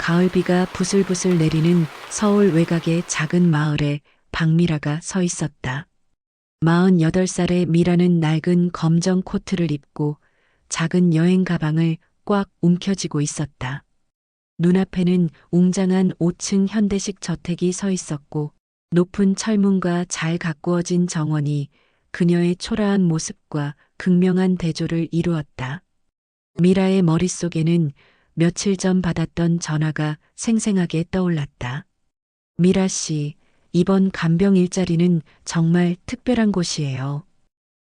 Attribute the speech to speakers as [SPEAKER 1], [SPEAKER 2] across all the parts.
[SPEAKER 1] 가을비가 부슬부슬 내리는 서울 외곽의 작은 마을에 박미라가 서 있었다. 48살의 미라는 낡은 검정 코트를 입고 작은 여행 가방을 꽉 움켜쥐고 있었다. 눈앞에는 웅장한 5층 현대식 저택이 서 있었고 높은 철문과 잘 가꾸어진 정원이 그녀의 초라한 모습과 극명한 대조를 이루었다. 미라의 머릿속에는 며칠 전 받았던 전화가 생생하게 떠올랐다. 미라 씨, 이번 간병 일자리는 정말 특별한 곳이에요.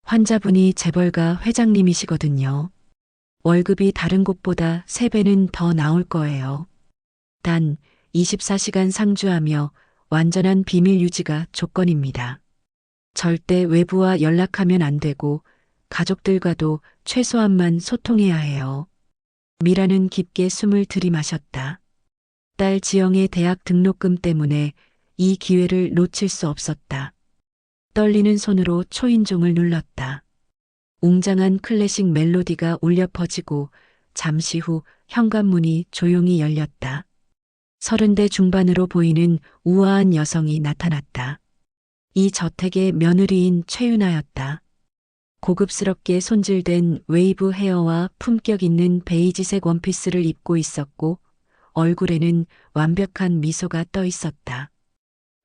[SPEAKER 1] 환자분이 재벌가 회장님이시거든요. 월급이 다른 곳보다 3배는 더 나올 거예요. 단 24시간 상주하며 완전한 비밀 유지가 조건입니다. 절대 외부와 연락하면 안 되고 가족들과도 최소한만 소통해야 해요. 미라는 깊게 숨을 들이마셨다. 딸 지영의 대학 등록금 때문에 이 기회를 놓칠 수 없었다. 떨리는 손으로 초인종을 눌렀다. 웅장한 클래식 멜로디가 울려 퍼지고 잠시 후 현관문이 조용히 열렸다. 30대 중반으로 보이는 우아한 여성이 나타났다. 이 저택의 며느리인 최윤아였다. 고급스럽게 손질된 웨이브 헤어와 품격 있는 베이지색 원피스를 입고 있었고 얼굴에는 완벽한 미소가 떠 있었다.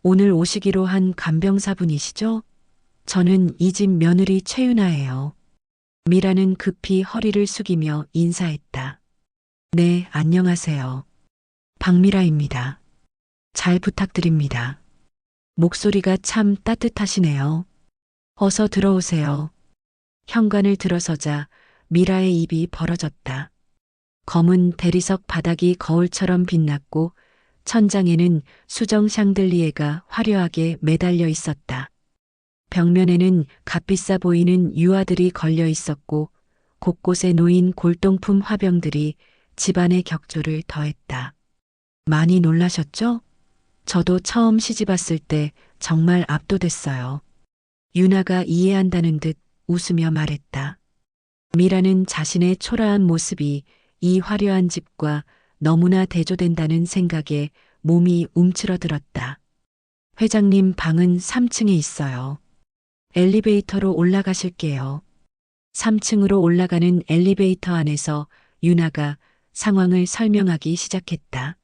[SPEAKER 1] 오늘 오시기로 한 간병사분이시죠? 저는 이 집 며느리 최윤아예요. 미라는 급히 허리를 숙이며 인사했다. 네, 안녕하세요. 박미라입니다. 잘 부탁드립니다. 목소리가 참 따뜻하시네요. 어서 들어오세요. 현관을 들어서자 미라의 입이 벌어졌다. 검은 대리석 바닥이 거울처럼 빛났고 천장에는 수정 샹들리에가 화려하게 매달려 있었다. 벽면에는 값비싸 보이는 유화들이 걸려 있었고 곳곳에 놓인 골동품 화병들이 집안의 격조를 더했다. 많이 놀라셨죠? 저도 처음 시집 왔을 때 정말 압도됐어요. 유나가 이해한다는 듯 웃으며 말했다. 미라는 자신의 초라한 모습이 이 화려한 집과 너무나 대조된다는 생각에 몸이 움츠러들었다. 회장님 방은 3층에 있어요. 엘리베이터로 올라가실게요. 3층으로 올라가는 엘리베이터 안에서 유나가 상황을 설명하기 시작했다.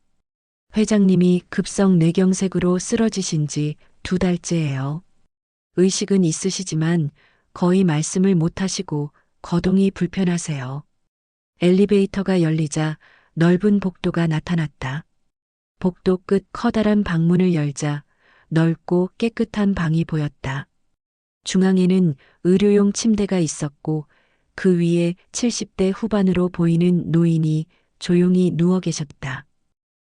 [SPEAKER 1] 회장님이 급성 뇌경색으로 쓰러지신 지 2달째예요. 의식은 있으시지만 거의 말씀을 못하시고 거동이 불편하세요. 엘리베이터가 열리자 넓은 복도가 나타났다. 복도 끝 커다란 방문을 열자 넓고 깨끗한 방이 보였다. 중앙에는 의료용 침대가 있었고 그 위에 70대 후반으로 보이는 노인이 조용히 누워 계셨다.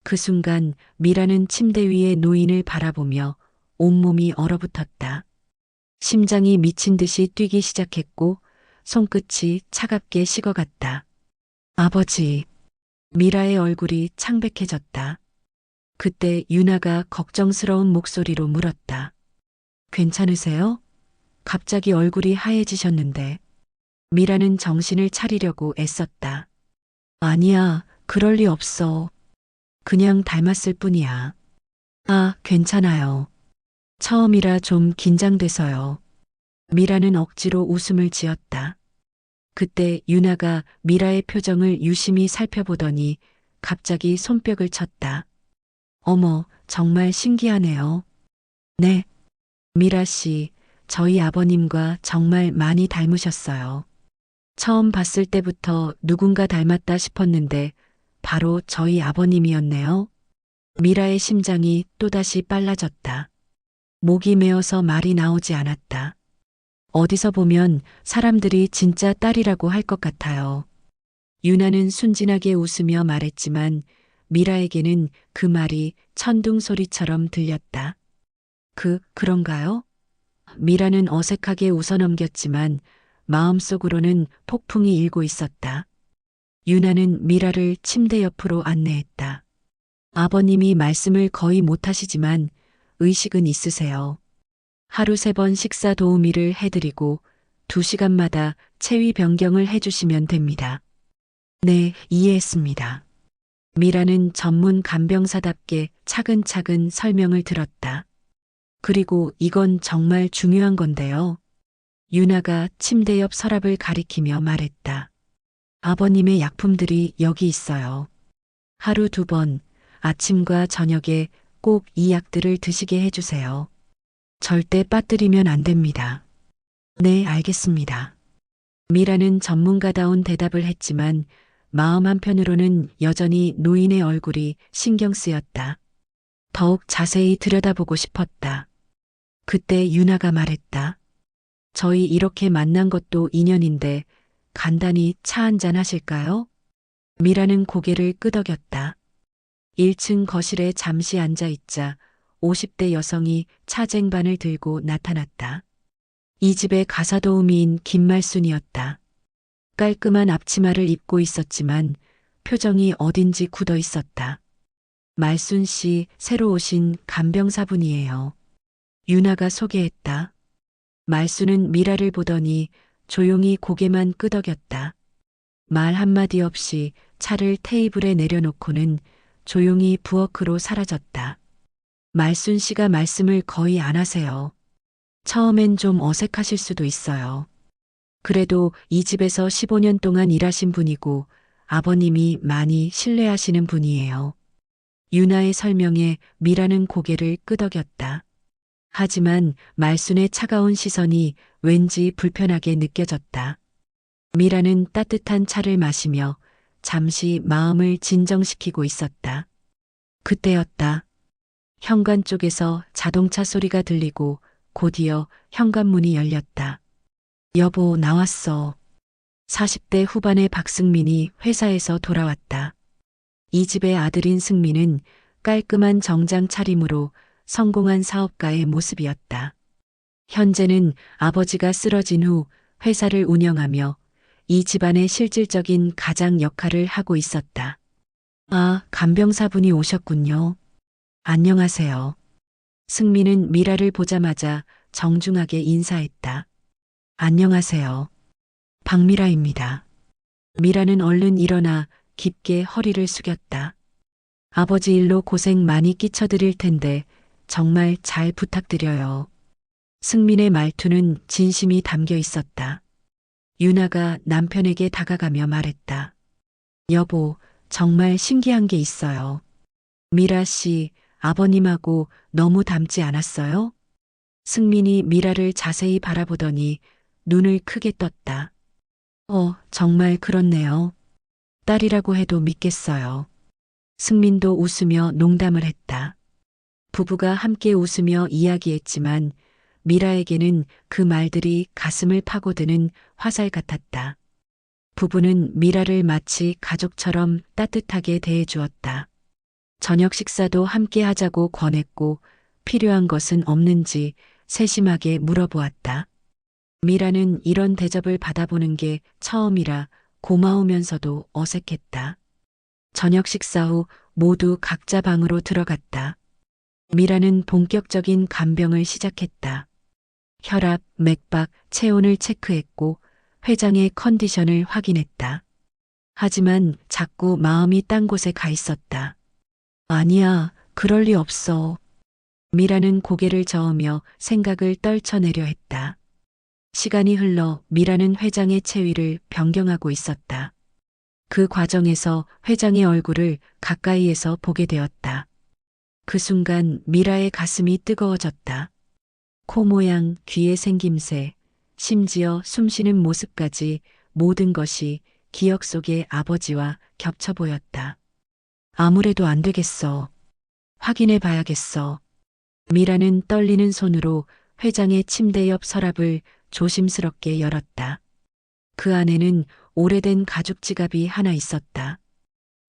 [SPEAKER 1] 그 순간 미라는 침대 위에 노인을 바라보며 온몸이 얼어붙었다. 심장이 미친 듯이 뛰기 시작했고 손끝이 차갑게 식어갔다. 아버지. 미라의 얼굴이 창백해졌다. 그때 유나가 걱정스러운 목소리로 물었다. 괜찮으세요? 갑자기 얼굴이 하얘지셨는데. 미라는 정신을 차리려고 애썼다. 아니야, 그럴 리 없어. 그냥 닮았을 뿐이야. 아, 괜찮아요. 처음이라 좀 긴장돼서요. 미라는 억지로 웃음을 지었다. 그때 유나가 미라의 표정을 유심히 살펴보더니 갑자기 손뼉을 쳤다. 어머, 정말 신기하네요. 네. 미라 씨, 저희 아버님과 정말 많이 닮으셨어요. 처음 봤을 때부터 누군가 닮았다 싶었는데 바로 저희 아버님이었네요. 미라의 심장이 또다시 빨라졌다. 목이 메어서 말이 나오지 않았다. 어디서 보면 사람들이 진짜 딸이라고 할 것 같아요. 유나는 순진하게 웃으며 말했지만 미라에게는 그 말이 천둥 소리처럼 들렸다. 그런가요? 미라는 어색하게 웃어넘겼지만 마음속으로는 폭풍이 일고 있었다. 유나는 미라를 침대 옆으로 안내했다. 아버님이 말씀을 거의 못하시지만 의식은 있으세요. 하루 3번 식사 도우미를 해드리고 2시간마다 체위 변경을 해주시면 됩니다. 네, 이해했습니다. 미라는 전문 간병사답게 차근차근 설명을 들었다. 그리고 이건 정말 중요한 건데요. 유나가 침대 옆 서랍을 가리키며 말했다. 아버님의 약품들이 여기 있어요. 하루 2번, 아침과 저녁에 꼭 이 약들을 드시게 해주세요. 절대 빠뜨리면 안 됩니다. 네, 알겠습니다. 미라는 전문가다운 대답을 했지만 마음 한편으로는 여전히 노인의 얼굴이 신경 쓰였다. 더욱 자세히 들여다보고 싶었다. 그때 유나가 말했다. 저희 이렇게 만난 것도 인연인데 간단히 차 한잔 하실까요? 미라는 고개를 끄덕였다. 1층 거실에 잠시 앉아 있자 50대 여성이 차쟁반을 들고 나타났다. 이 집의 가사도우미인 김말순이었다. 깔끔한 앞치마를 입고 있었지만 표정이 어딘지 굳어 있었다. 말순 씨 새로 오신 간병사분이에요. 유나가 소개했다. 말순은 미라를 보더니 조용히 고개만 끄덕였다. 말 한마디 없이 차를 테이블에 내려놓고는 조용히 부엌으로 사라졌다. 말순 씨가 말씀을 거의 안 하세요. 처음엔 좀 어색하실 수도 있어요. 그래도 이 집에서 15년 동안 일하신 분이고 아버님이 많이 신뢰하시는 분이에요. 유나의 설명에 미라는 고개를 끄덕였다. 하지만 말순의 차가운 시선이 왠지 불편하게 느껴졌다. 미라는 따뜻한 차를 마시며 잠시 마음을 진정시키고 있었다. 그때였다. 현관 쪽에서 자동차 소리가 들리고 곧이어 현관문이 열렸다. 여보, 나왔어. 40대 후반의 박승민이 회사에서 돌아왔다. 이 집의 아들인 승민은 깔끔한 정장 차림으로 성공한 사업가의 모습이었다. 현재는 아버지가 쓰러진 후 회사를 운영하며 이 집안의 실질적인 가장 역할을 하고 있었다. 아, 간병사분이 오셨군요. 안녕하세요. 승민은 미라를 보자마자 정중하게 인사했다. 안녕하세요. 박미라입니다. 미라는 얼른 일어나 깊게 허리를 숙였다. 아버지 일로 고생 많이 끼쳐드릴 텐데 정말 잘 부탁드려요. 승민의 말투는 진심이 담겨 있었다. 유나가 남편에게 다가가며 말했다. 여보, 정말 신기한 게 있어요. 미라 씨, 아버님하고 너무 닮지 않았어요? 승민이 미라를 자세히 바라보더니 눈을 크게 떴다. 정말 그렇네요. 딸이라고 해도 믿겠어요. 승민도 웃으며 농담을 했다. 부부가 함께 웃으며 이야기했지만 미라에게는 그 말들이 가슴을 파고드는 화살 같았다. 부부는 미라를 마치 가족처럼 따뜻하게 대해주었다. 저녁 식사도 함께 하자고 권했고 필요한 것은 없는지 세심하게 물어보았다. 미라는 이런 대접을 받아보는 게 처음이라 고마우면서도 어색했다. 저녁 식사 후 모두 각자 방으로 들어갔다. 미라는 본격적인 간병을 시작했다. 혈압, 맥박, 체온을 체크했고 회장의 컨디션을 확인했다. 하지만 자꾸 마음이 딴 곳에 가 있었다. 아니야, 그럴 리 없어. 미라는 고개를 저으며 생각을 떨쳐내려 했다. 시간이 흘러 미라는 회장의 체위를 변경하고 있었다. 그 과정에서 회장의 얼굴을 가까이에서 보게 되었다. 그 순간 미라의 가슴이 뜨거워졌다. 코 모양, 귀의 생김새, 심지어 숨쉬는 모습까지 모든 것이 기억 속의 아버지와 겹쳐 보였다. 아무래도 안 되겠어. 확인해 봐야겠어. 미라는 떨리는 손으로 회장의 침대 옆 서랍을 조심스럽게 열었다. 그 안에는 오래된 가죽 지갑이 하나 있었다.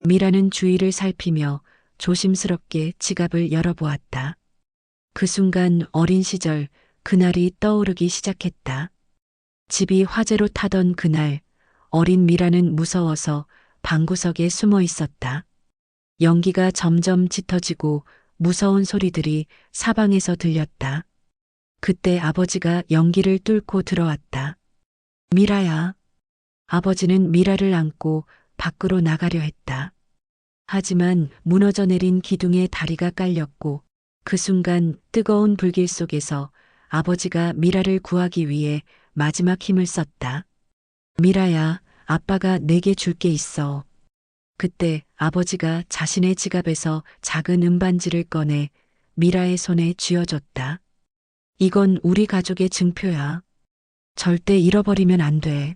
[SPEAKER 1] 미라는 주위를 살피며 조심스럽게 지갑을 열어보았다. 그 순간 어린 시절 그날이 떠오르기 시작했다. 집이 화재로 타던 그날 어린 미라는 무서워서 방구석에 숨어 있었다. 연기가 점점 짙어지고 무서운 소리들이 사방에서 들렸다. 그때 아버지가 연기를 뚫고 들어왔다. 미라야. 아버지는 미라를 안고 밖으로 나가려 했다. 하지만 무너져 내린 기둥에 다리가 깔렸고 그 순간 뜨거운 불길 속에서 아버지가 미라를 구하기 위해 마지막 힘을 썼다. 미라야, 아빠가 내게 줄 게 있어. 그때 아버지가 자신의 지갑에서 작은 은반지를 꺼내 미라의 손에 쥐어줬다. 이건 우리 가족의 증표야. 절대 잃어버리면 안 돼.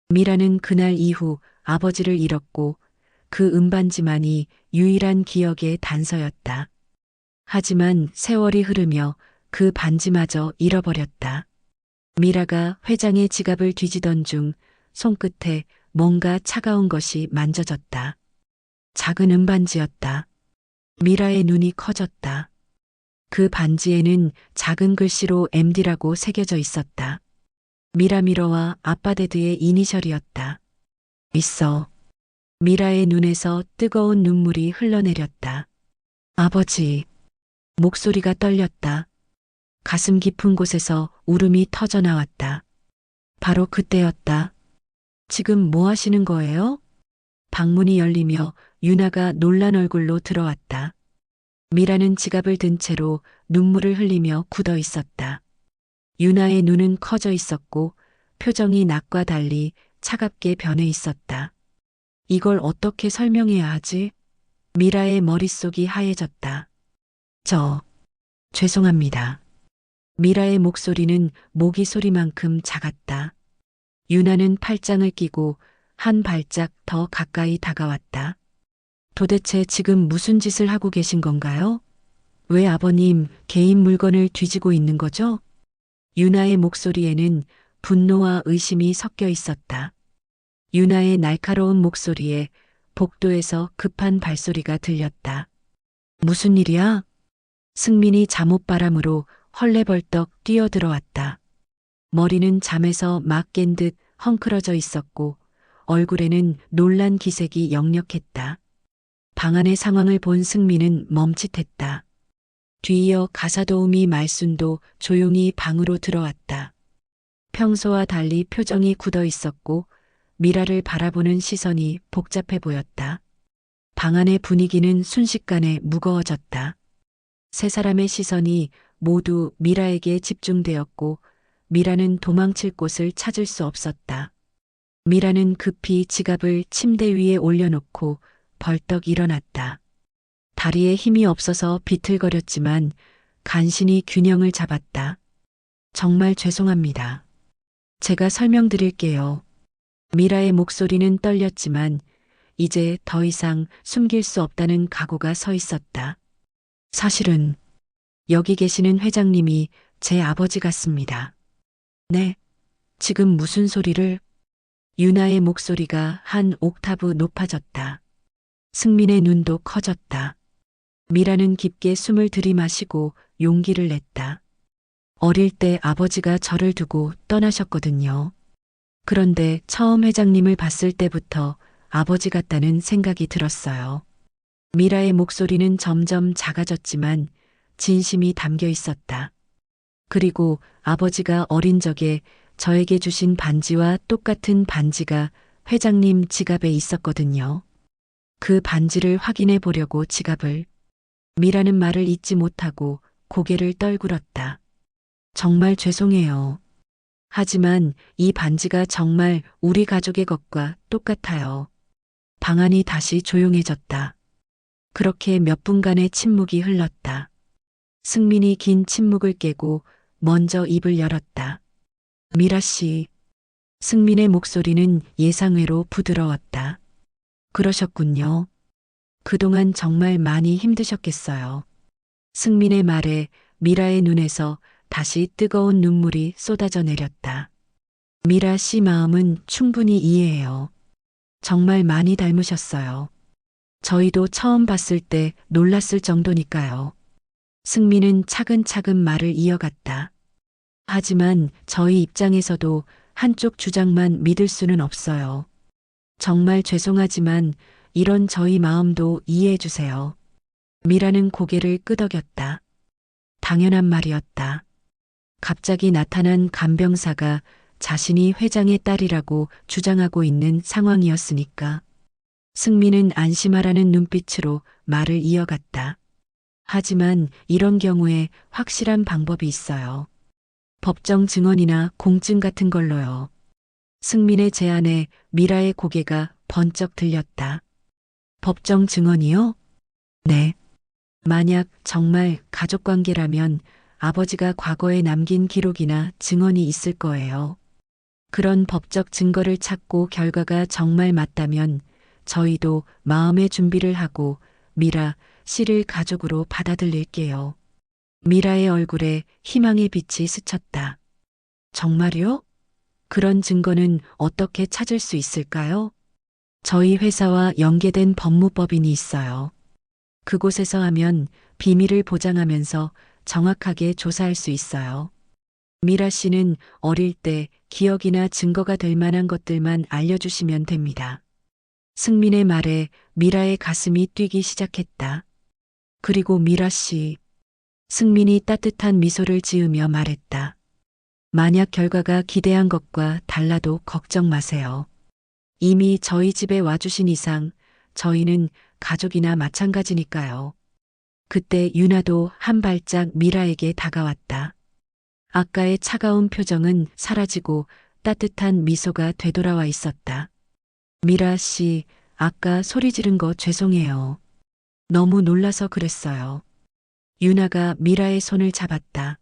[SPEAKER 1] 미라는 그날 이후 아버지를 잃었고 그 은반지만이 유일한 기억의 단서였다. 하지만 세월이 흐르며 그 반지마저 잃어버렸다. 미라가 회장의 지갑을 뒤지던 중 손끝에 뭔가 차가운 것이 만져졌다. 작은 은반지였다. 미라의 눈이 커졌다. 그 반지에는 작은 글씨로 MD라고 새겨져 있었다. 미라미러와 아빠데드의 이니셜이었다. 있어. 미라의 눈에서 뜨거운 눈물이 흘러내렸다. 아버지. 목소리가 떨렸다. 가슴 깊은 곳에서 울음이 터져 나왔다. 바로 그때였다. 지금 뭐 하시는 거예요? 방문이 열리며 유나가 놀란 얼굴로 들어왔다. 미라는 지갑을 든 채로 눈물을 흘리며 굳어 있었다. 유나의 눈은 커져 있었고 표정이 낮과 달리 차갑게 변해 있었다. 이걸 어떻게 설명해야 하지? 미라의 머릿속이 하얘졌다. 죄송합니다. 미라의 목소리는 모기 소리만큼 작았다. 유나는 팔짱을 끼고 한 발짝 더 가까이 다가왔다. 도대체 지금 무슨 짓을 하고 계신 건가요? 왜 아버님 개인 물건을 뒤지고 있는 거죠? 유나의 목소리에는 분노와 의심이 섞여 있었다. 유나의 날카로운 목소리에 복도에서 급한 발소리가 들렸다. 무슨 일이야? 승민이 잠옷바람으로 헐레벌떡 뛰어들어왔다. 머리는 잠에서 막 깬 듯 헝클어져 있었고 얼굴에는 놀란 기색이 역력했다. 방 안의 상황을 본 승민은 멈칫했다. 뒤이어 가사도우미 말순도 조용히 방으로 들어왔다. 평소와 달리 표정이 굳어 있었고 미라를 바라보는 시선이 복잡해 보였다. 방 안의 분위기는 순식간에 무거워졌다. 세 사람의 시선이 모두 미라에게 집중되었고 미라는 도망칠 곳을 찾을 수 없었다. 미라는 급히 지갑을 침대 위에 올려놓고 벌떡 일어났다. 다리에 힘이 없어서 비틀거렸지만 간신히 균형을 잡았다. 정말 죄송합니다. 제가 설명드릴게요. 미라의 목소리는 떨렸지만 이제 더 이상 숨길 수 없다는 각오가 서 있었다. 사실은 여기 계시는 회장님이 제 아버지 같습니다. 네, 지금 무슨 소리를? 유나의 목소리가 한 옥타브 높아졌다. 승민의 눈도 커졌다. 미라는 깊게 숨을 들이마시고 용기를 냈다. 어릴 때 아버지가 저를 두고 떠나셨거든요. 그런데 처음 회장님을 봤을 때부터 아버지 같다는 생각이 들었어요. 미라의 목소리는 점점 작아졌지만 진심이 담겨 있었다. 그리고 아버지가 어린 적에 저에게 주신 반지와 똑같은 반지가 회장님 지갑에 있었거든요. 그 반지를 확인해 보려고 지갑을. 미라는 말을 잇지 못하고 고개를 떨굴었다. 정말 죄송해요. 하지만 이 반지가 정말 우리 가족의 것과 똑같아요. 방 안이 다시 조용해졌다. 그렇게 몇 분간의 침묵이 흘렀다. 승민이 긴 침묵을 깨고 먼저 입을 열었다. 미라 씨. 승민의 목소리는 예상외로 부드러웠다. 그러셨군요. 그동안 정말 많이 힘드셨겠어요. 승민의 말에 미라의 눈에서 다시 뜨거운 눈물이 쏟아져 내렸다. 미라 씨 마음은 충분히 이해해요. 정말 많이 닮으셨어요. 저희도 처음 봤을 때 놀랐을 정도니까요. 승민은 차근차근 말을 이어갔다. 하지만 저희 입장에서도 한쪽 주장만 믿을 수는 없어요. 정말 죄송하지만 이런 저희 마음도 이해해 주세요. 미라는 고개를 끄덕였다. 당연한 말이었다. 갑자기 나타난 간병사가 자신이 회장의 딸이라고 주장하고 있는 상황이었으니까. 승민은 안심하라는 눈빛으로 말을 이어갔다. 하지만 이런 경우에 확실한 방법이 있어요. 법정 증언이나 공증 같은 걸로요. 승민의 제안에 미라의 고개가 번쩍 들렸다. 법정 증언이요? 네. 만약 정말 가족 관계라면 아버지가 과거에 남긴 기록이나 증언이 있을 거예요. 그런 법적 증거를 찾고 결과가 정말 맞다면 저희도 마음의 준비를 하고 미라 씨를 가족으로 받아들일게요. 미라의 얼굴에 희망의 빛이 스쳤다. 정말요? 그런 증거는 어떻게 찾을 수 있을까요? 저희 회사와 연계된 법무법인이 있어요. 그곳에서 하면 비밀을 보장하면서 정확하게 조사할 수 있어요. 미라 씨는 어릴 때 기억이나 증거가 될 만한 것들만 알려주시면 됩니다. 승민의 말에 미라의 가슴이 뛰기 시작했다. 그리고 미라 씨, 승민이 따뜻한 미소를 지으며 말했다. 만약 결과가 기대한 것과 달라도 걱정 마세요. 이미 저희 집에 와주신 이상 저희는 가족이나 마찬가지니까요. 그때 유나도 한 발짝 미라에게 다가왔다. 아까의 차가운 표정은 사라지고 따뜻한 미소가 되돌아와 있었다. 미라 씨, 아까 소리 지른 거 죄송해요. 너무 놀라서 그랬어요. 유나가 미라의 손을 잡았다.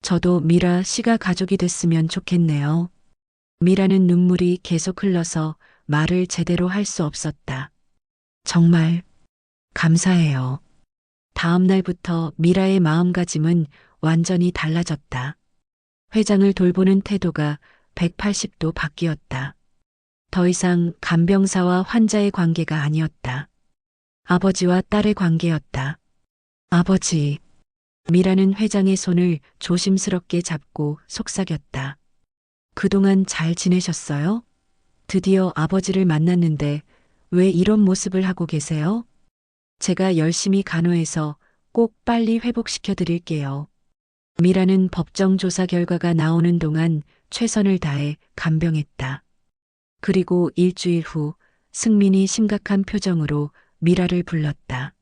[SPEAKER 1] 저도 미라 씨가 가족이 됐으면 좋겠네요. 미라는 눈물이 계속 흘러서 말을 제대로 할 수 없었다. 정말 감사해요. 다음 날부터 미라의 마음가짐은 완전히 달라졌다. 회장을 돌보는 태도가 180도 바뀌었다. 더 이상 간병사와 환자의 관계가 아니었다. 아버지와 딸의 관계였다. 아버지. 미라는 회장의 손을 조심스럽게 잡고 속삭였다. 그동안 잘 지내셨어요? 드디어 아버지를 만났는데 왜 이런 모습을 하고 계세요? 제가 열심히 간호해서 꼭 빨리 회복시켜 드릴게요. 미라는 법정 조사 결과가 나오는 동안 최선을 다해 간병했다. 그리고 일주일 후 승민이 심각한 표정으로 미라를 불렀다.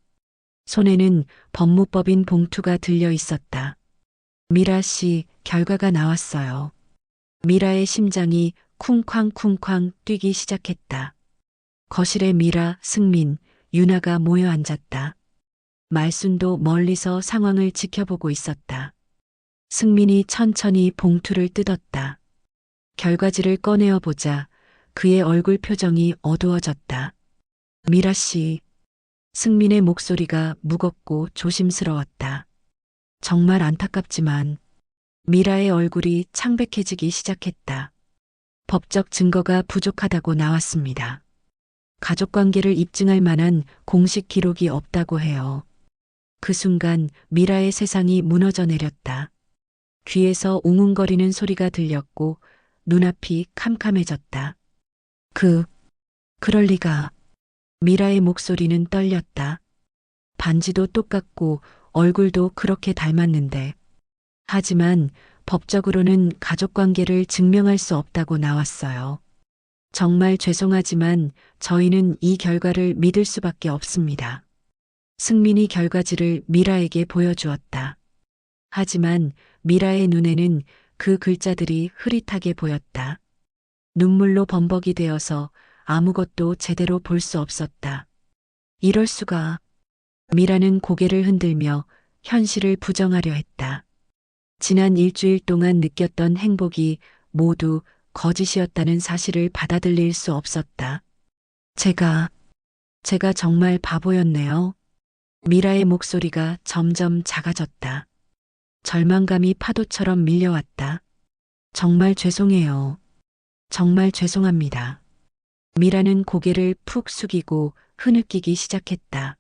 [SPEAKER 1] 손에는 법무법인 봉투가 들려 있었다. 미라 씨, 결과가 나왔어요. 미라의 심장이 쿵쾅쿵쾅 뛰기 시작했다. 거실에 미라, 승민, 유나가 모여 앉았다. 말순도 멀리서 상황을 지켜보고 있었다. 승민이 천천히 봉투를 뜯었다. 결과지를 꺼내어 보자 그의 얼굴 표정이 어두워졌다. 미라 씨. 승민의 목소리가 무겁고 조심스러웠다. 정말 안타깝지만 미라의 얼굴이 창백해지기 시작했다. 법적 증거가 부족하다고 나왔습니다. 가족관계를 입증할 만한 공식 기록이 없다고 해요. 그 순간 미라의 세상이 무너져 내렸다. 귀에서 웅웅거리는 소리가 들렸고 눈앞이 캄캄해졌다. 그럴 리가. 미라의 목소리는 떨렸다. 반지도 똑같고 얼굴도 그렇게 닮았는데. 하지만 법적으로는 가족관계를 증명할 수 없다고 나왔어요. 정말 죄송하지만 저희는 이 결과를 믿을 수밖에 없습니다. 승민이 결과지를 미라에게 보여주었다. 하지만 미라의 눈에는 그 글자들이 흐릿하게 보였다. 눈물로 범벅이 되어서 아무것도 제대로 볼 수 없었다. 이럴 수가. 미라는 고개를 흔들며 현실을 부정하려 했다. 지난 일주일 동안 느꼈던 행복이 모두 거짓이었다는 사실을 받아들일 수 없었다. 제가 정말 바보였네요. 미라의 목소리가 점점 작아졌다. 절망감이 파도처럼 밀려왔다. 정말 죄송해요. 정말 죄송합니다. 미라는 고개를 푹 숙이고 흐느끼기 시작했다.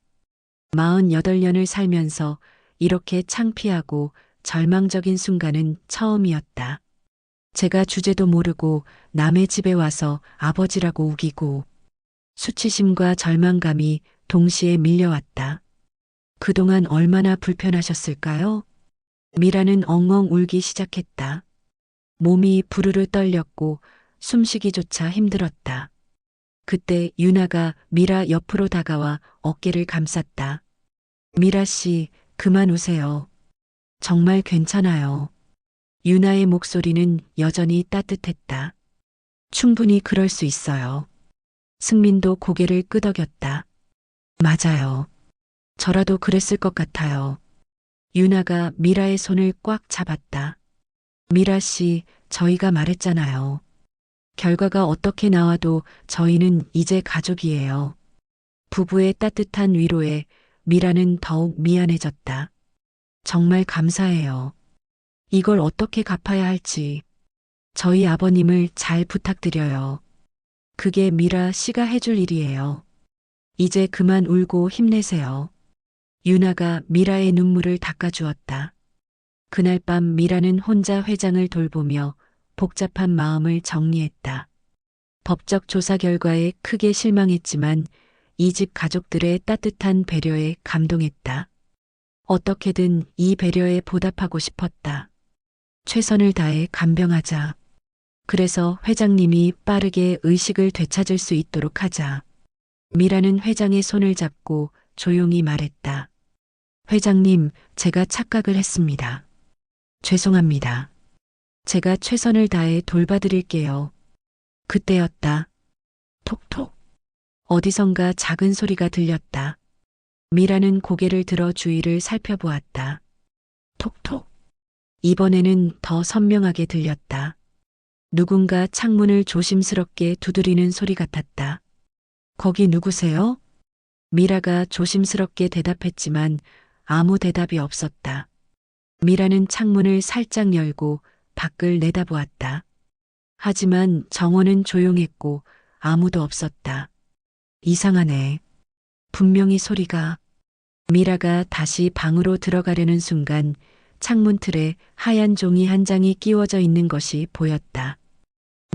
[SPEAKER 1] 48년을 살면서 이렇게 창피하고 절망적인 순간은 처음이었다. 제가 주제도 모르고 남의 집에 와서 아버지라고 우기고 수치심과 절망감이 동시에 밀려왔다. 그동안 얼마나 불편하셨을까요? 미라는 엉엉 울기 시작했다. 몸이 부르르 떨렸고 숨쉬기조차 힘들었다. 그때 유나가 미라 옆으로 다가와 어깨를 감쌌다. 미라 씨, 그만 우세요. 정말 괜찮아요. 유나의 목소리는 여전히 따뜻했다. 충분히 그럴 수 있어요. 승민도 고개를 끄덕였다. 맞아요. 저라도 그랬을 것 같아요. 유나가 미라의 손을 꽉 잡았다. 미라 씨, 저희가 말했잖아요. 결과가 어떻게 나와도 저희는 이제 가족이에요. 부부의 따뜻한 위로에 미라는 더욱 미안해졌다. 정말 감사해요. 이걸 어떻게 갚아야 할지. 저희 아버님을 잘 부탁드려요. 그게 미라 씨가 해줄 일이에요. 이제 그만 울고 힘내세요. 유나가 미라의 눈물을 닦아주었다. 그날 밤 미라는 혼자 회장을 돌보며 복잡한 마음을 정리했다. 법적 조사 결과에 크게 실망했지만 이 집 가족들의 따뜻한 배려에 감동했다. 어떻게든 이 배려에 보답하고 싶었다. 최선을 다해 간병하자. 그래서 회장님이 빠르게 의식을 되찾을 수 있도록 하자. 미라는 회장의 손을 잡고 조용히 말했다. 회장님, 제가 착각을 했습니다. 죄송합니다. 제가 최선을 다해 돌봐드릴게요. 그때였다. 톡톡. 어디선가 작은 소리가 들렸다. 미라는 고개를 들어 주위를 살펴보았다. 톡톡. 이번에는 더 선명하게 들렸다. 누군가 창문을 조심스럽게 두드리는 소리 같았다. 거기 누구세요? 미라가 조심스럽게 대답했지만 아무 대답이 없었다. 미라는 창문을 살짝 열고 밖을 내다보았다. 하지만 정원은 조용했고 아무도 없었다. 이상하네. 분명히 소리가. 미라가 다시 방으로 들어가려는 순간 창문 틀에 하얀 종이 한 장이 끼워져 있는 것이 보였다.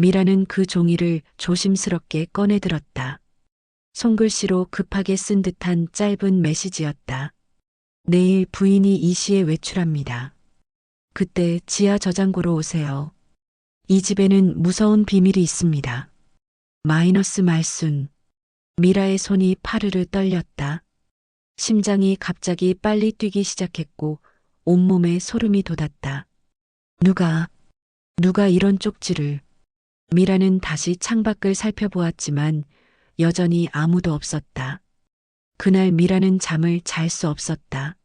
[SPEAKER 1] 미라는 그 종이를 조심스럽게 꺼내들었다. 손글씨로 급하게 쓴 듯한 짧은 메시지였다. 내일 부인이 이 시에 외출합니다. 그때 지하 저장고로 오세요. 이 집에는 무서운 비밀이 있습니다. 마이너스 말순. 미라의 손이 파르르 떨렸다. 심장이 갑자기 빨리 뛰기 시작했고 온몸에 소름이 돋았다. 누가 이런 쪽지를. 미라는 다시 창밖을 살펴보았지만 여전히 아무도 없었다. 그날 미라는 잠을 잘 수 없었다.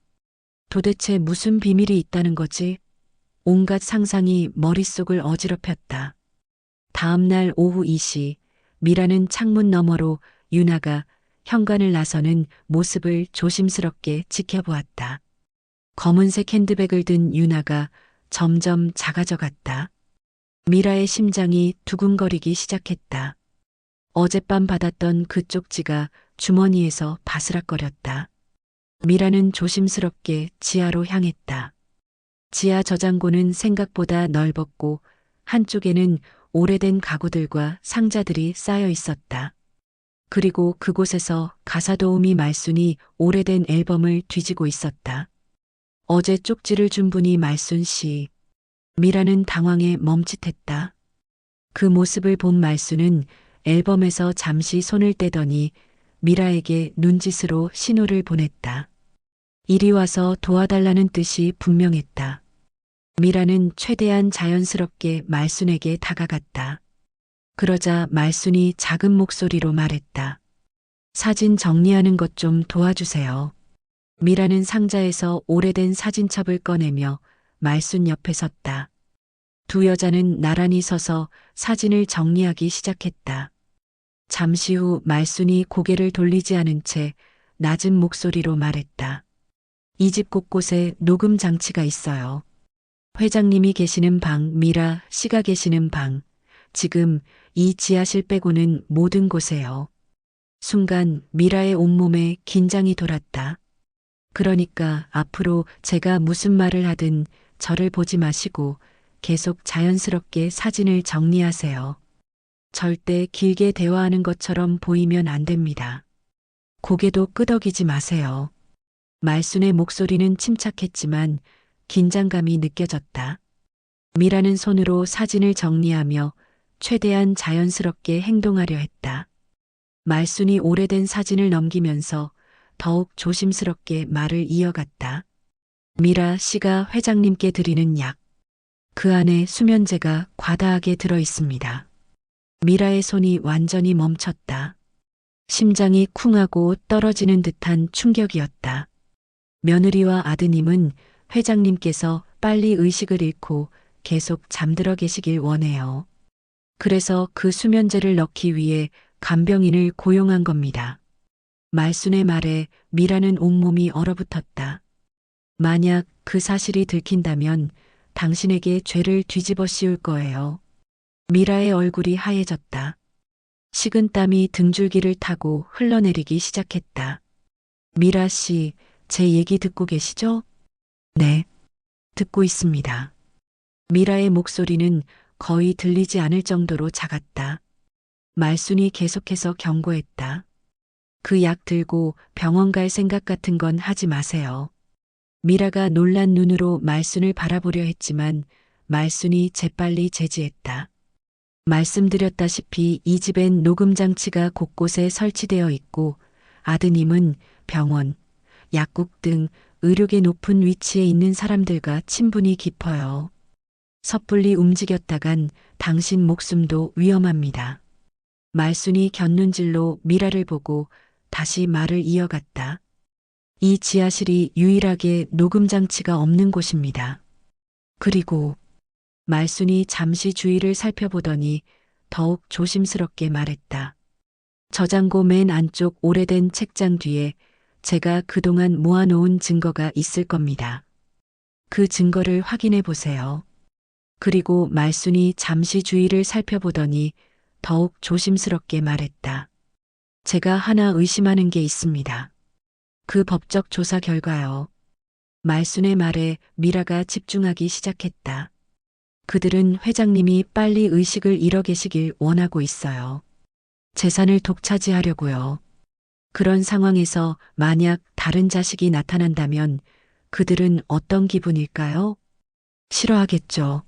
[SPEAKER 1] 도대체 무슨 비밀이 있다는 거지? 온갖 상상이 머릿속을 어지럽혔다. 다음 날 오후 2시 미라는 창문 너머로 유나가 현관을 나서는 모습을 조심스럽게 지켜보았다. 검은색 핸드백을 든 유나가 점점 작아져 갔다. 미라의 심장이 두근거리기 시작했다. 어젯밤 받았던 그 쪽지가 주머니에서 바스락거렸다. 미라는 조심스럽게 지하로 향했다. 지하 저장고는 생각보다 넓었고 한쪽에는 오래된 가구들과 상자들이 쌓여 있었다. 그리고 그곳에서 가사도우미 말순이 오래된 앨범을 뒤지고 있었다. 어제 쪽지를 준 분이 말순 씨. 미라는 당황해 멈칫했다. 그 모습을 본 말순은 앨범에서 잠시 손을 떼더니 미라에게 눈짓으로 신호를 보냈다. 이리 와서 도와달라는 뜻이 분명했다. 미라는 최대한 자연스럽게 말순에게 다가갔다. 그러자 말순이 작은 목소리로 말했다. 사진 정리하는 것 좀 도와주세요. 미라는 상자에서 오래된 사진첩을 꺼내며 말순 옆에 섰다. 두 여자는 나란히 서서 사진을 정리하기 시작했다. 잠시 후 말순이 고개를 돌리지 않은 채 낮은 목소리로 말했다. 이 집 곳곳에 녹음 장치가 있어요. 회장님이 계시는 방, 미라 씨가 계시는 방, 지금 이 지하실 빼고는 모든 곳에요. 순간 미라의 온몸에 긴장이 돌았다. 그러니까 앞으로 제가 무슨 말을 하든 저를 보지 마시고 계속 자연스럽게 사진을 정리하세요. 절대 길게 대화하는 것처럼 보이면 안 됩니다. 고개도 끄덕이지 마세요. 말순의 목소리는 침착했지만 긴장감이 느껴졌다. 미라는 손으로 사진을 정리하며 최대한 자연스럽게 행동하려 했다. 말순이 오래된 사진을 넘기면서 더욱 조심스럽게 말을 이어갔다. 미라 씨가 회장님께 드리는 약. 그 안에 수면제가 과다하게 들어 있습니다. 미라의 손이 완전히 멈췄다. 심장이 쿵하고 떨어지는 듯한 충격이었다. 며느리와 아드님은 회장님께서 빨리 의식을 잃고 계속 잠들어 계시길 원해요. 그래서 그 수면제를 넣기 위해 간병인을 고용한 겁니다. 말순의 말에 미라는 온몸이 얼어붙었다. 만약 그 사실이 들킨다면 당신에게 죄를 뒤집어 씌울 거예요. 미라의 얼굴이 하얘졌다. 식은땀이 등줄기를 타고 흘러내리기 시작했다. 미라 씨, 제 얘기 듣고 계시죠? 네, 듣고 있습니다. 미라의 목소리는 거의 들리지 않을 정도로 작았다. 말순이 계속해서 경고했다. 그 약 들고 병원 갈 생각 같은 건 하지 마세요. 미라가 놀란 눈으로 말순을 바라보려 했지만 말순이 재빨리 제지했다. 말씀드렸다시피 이 집엔 녹음 장치가 곳곳에 설치되어 있고 아드님은 병원, 약국 등 의료계 높은 위치에 있는 사람들과 친분이 깊어요. 섣불리 움직였다간 당신 목숨도 위험합니다. 말순이 곁눈질로 미라를 보고 다시 말을 이어갔다. 이 지하실이 유일하게 녹음 장치가 없는 곳입니다. 그리고 말순이 잠시 주위를 살펴보더니 더욱 조심스럽게 말했다. 저장고 맨 안쪽 오래된 책장 뒤에 제가 그동안 모아놓은 증거가 있을 겁니다. 그 증거를 확인해 보세요. 그리고 말순이 잠시 주위를 살펴보더니 더욱 조심스럽게 말했다. 제가 하나 의심하는 게 있습니다. 그 법적 조사 결과요. 말순의 말에 미라가 집중하기 시작했다. 그들은 회장님이 빨리 의식을 잃어 계시길 원하고 있어요. 재산을 독차지하려고요. 그런 상황에서 만약 다른 자식이 나타난다면 그들은 어떤 기분일까요? 싫어하겠죠.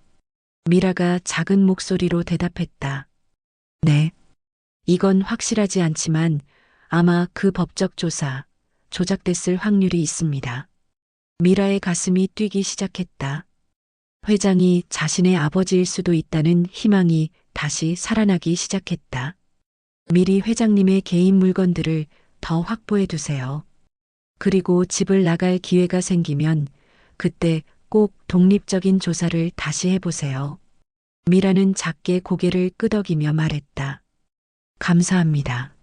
[SPEAKER 1] 미라가 작은 목소리로 대답했다. 네. 이건 확실하지 않지만 아마 그 법적 조사, 조작됐을 확률이 있습니다. 미라의 가슴이 뛰기 시작했다. 회장이 자신의 아버지일 수도 있다는 희망이 다시 살아나기 시작했다. 미리 회장님의 개인 물건들을 더 확보해 두세요. 그리고 집을 나갈 기회가 생기면 그때 꼭 독립적인 조사를 다시 해보세요. 미라는 작게 고개를 끄덕이며 말했다. 감사합니다.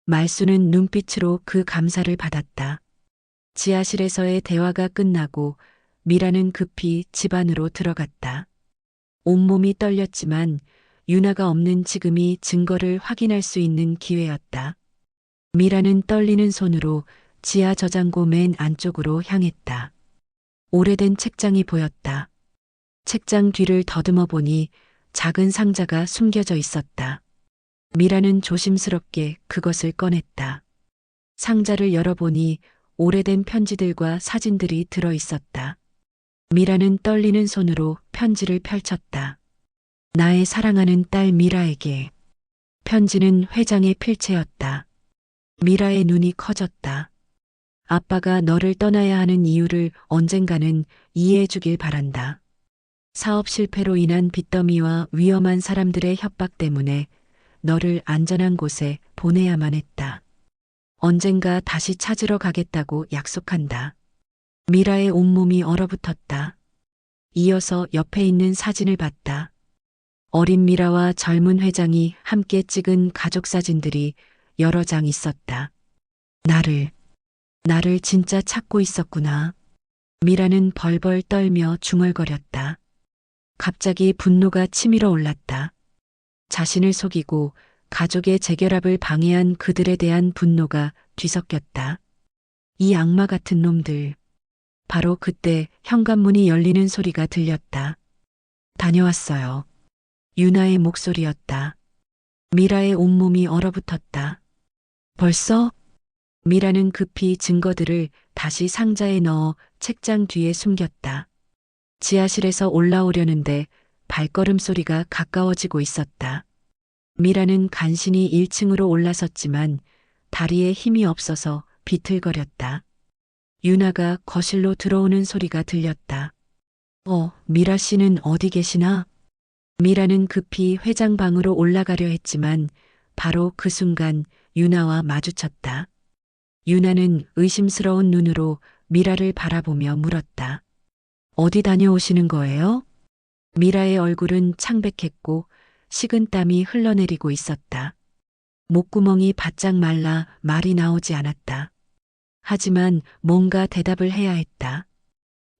[SPEAKER 1] 말순은 눈빛으로 그 감사를 받았다. 지하실에서의 대화가 끝나고 미라는 급히 집 안으로 들어갔다. 온몸이 떨렸지만 윤아가 없는 지금이 증거를 확인할 수 있는 기회였다. 미라는 떨리는 손으로 지하 저장고 맨 안쪽으로 향했다. 오래된 책장이 보였다. 책장 뒤를 더듬어 보니 작은 상자가 숨겨져 있었다. 미라는 조심스럽게 그것을 꺼냈다. 상자를 열어보니 오래된 편지들과 사진들이 들어 있었다. 미라는 떨리는 손으로 편지를 펼쳤다. 나의 사랑하는 딸 미라에게. 편지는 회장의 필체였다. 미라의 눈이 커졌다. 아빠가 너를 떠나야 하는 이유를 언젠가는 이해해 주길 바란다. 사업 실패로 인한 빚더미와 위험한 사람들의 협박 때문에 너를 안전한 곳에 보내야만 했다. 언젠가 다시 찾으러 가겠다고 약속한다. 미라의 온몸이 얼어붙었다. 이어서 옆에 있는 사진을 봤다. 어린 미라와 젊은 회장이 함께 찍은 가족 사진들이 여러 장 있었다. 나를 진짜 찾고 있었구나. 미라는 벌벌 떨며 중얼거렸다. 갑자기 분노가 치밀어 올랐다. 자신을 속이고 가족의 재결합을 방해한 그들에 대한 분노가 뒤섞였다. 이 악마 같은 놈들. 바로 그때 현관문이 열리는 소리가 들렸다. 다녀왔어요. 유나의 목소리였다. 미라의 온몸이 얼어붙었다. 벌써? 미라는 급히 증거들을 다시 상자에 넣어 책장 뒤에 숨겼다. 지하실에서 올라오려는데 발걸음 소리가 가까워지고 있었다. 미라는 간신히 1층으로 올라섰지만 다리에 힘이 없어서 비틀거렸다. 유나가 거실로 들어오는 소리가 들렸다. 미라 씨는 어디 계시나? 미라는 급히 회장 방으로 올라가려 했지만 바로 그 순간 유나와 마주쳤다. 유나는 의심스러운 눈으로 미라를 바라보며 물었다. 어디 다녀오시는 거예요? 미라의 얼굴은 창백했고 식은땀이 흘러내리고 있었다. 목구멍이 바짝 말라 말이 나오지 않았다. 하지만 뭔가 대답을 해야 했다.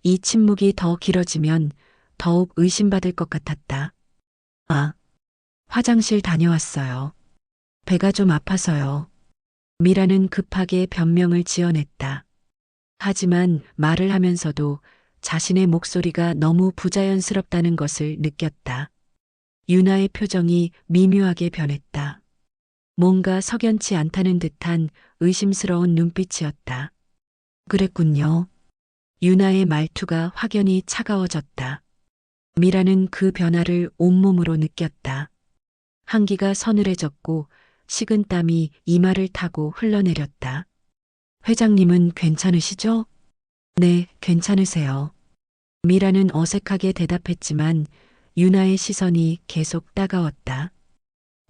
[SPEAKER 1] 이 침묵이 더 길어지면 더욱 의심받을 것 같았다. 화장실 다녀왔어요. 배가 좀 아파서요. 미라는 급하게 변명을 지어냈다. 하지만 말을 하면서도 자신의 목소리가 너무 부자연스럽다는 것을 느꼈다. 유나의 표정이 미묘하게 변했다. 뭔가 석연치 않다는 듯한 의심스러운 눈빛이었다. 그랬군요. 유나의 말투가 확연히 차가워졌다. 미라는 그 변화를 온몸으로 느꼈다. 한기가 서늘해졌고 식은땀이 이마를 타고 흘러내렸다. 회장님은 괜찮으시죠? 네, 괜찮으세요. 미라는 어색하게 대답했지만 유나의 시선이 계속 따가웠다.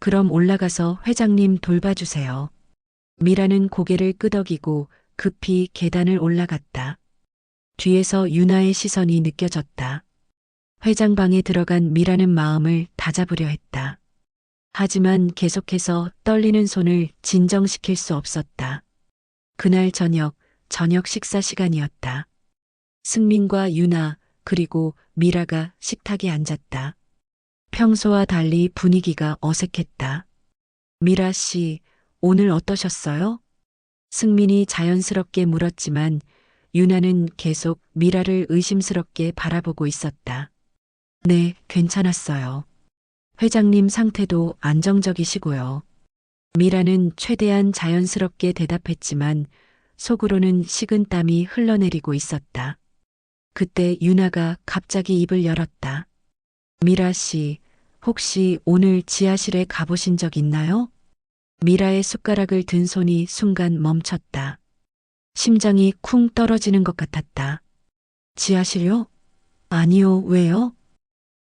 [SPEAKER 1] 그럼 올라가서 회장님 돌봐주세요. 미라는 고개를 끄덕이고 급히 계단을 올라갔다. 뒤에서 유나의 시선이 느껴졌다. 회장방에 들어간 미라는 마음을 다잡으려 했다. 하지만 계속해서 떨리는 손을 진정시킬 수 없었다. 그날 저녁 식사 시간이었다. 승민과 유나 그리고 미라가 식탁에 앉았다. 평소와 달리 분위기가 어색했다. 미라 씨, 오늘 어떠셨어요? 승민이 자연스럽게 물었지만 유나는 계속 미라를 의심스럽게 바라보고 있었다. 네, 괜찮았어요. 회장님 상태도 안정적이시고요. 미라는 최대한 자연스럽게 대답했지만 속으로는 식은땀이 흘러내리고 있었다. 그때 유나가 갑자기 입을 열었다. 미라 씨, 혹시 오늘 지하실에 가보신 적 있나요? 미라의 숟가락을 든 손이 순간 멈췄다. 심장이 쿵 떨어지는 것 같았다. 지하실요? 아니요, 왜요?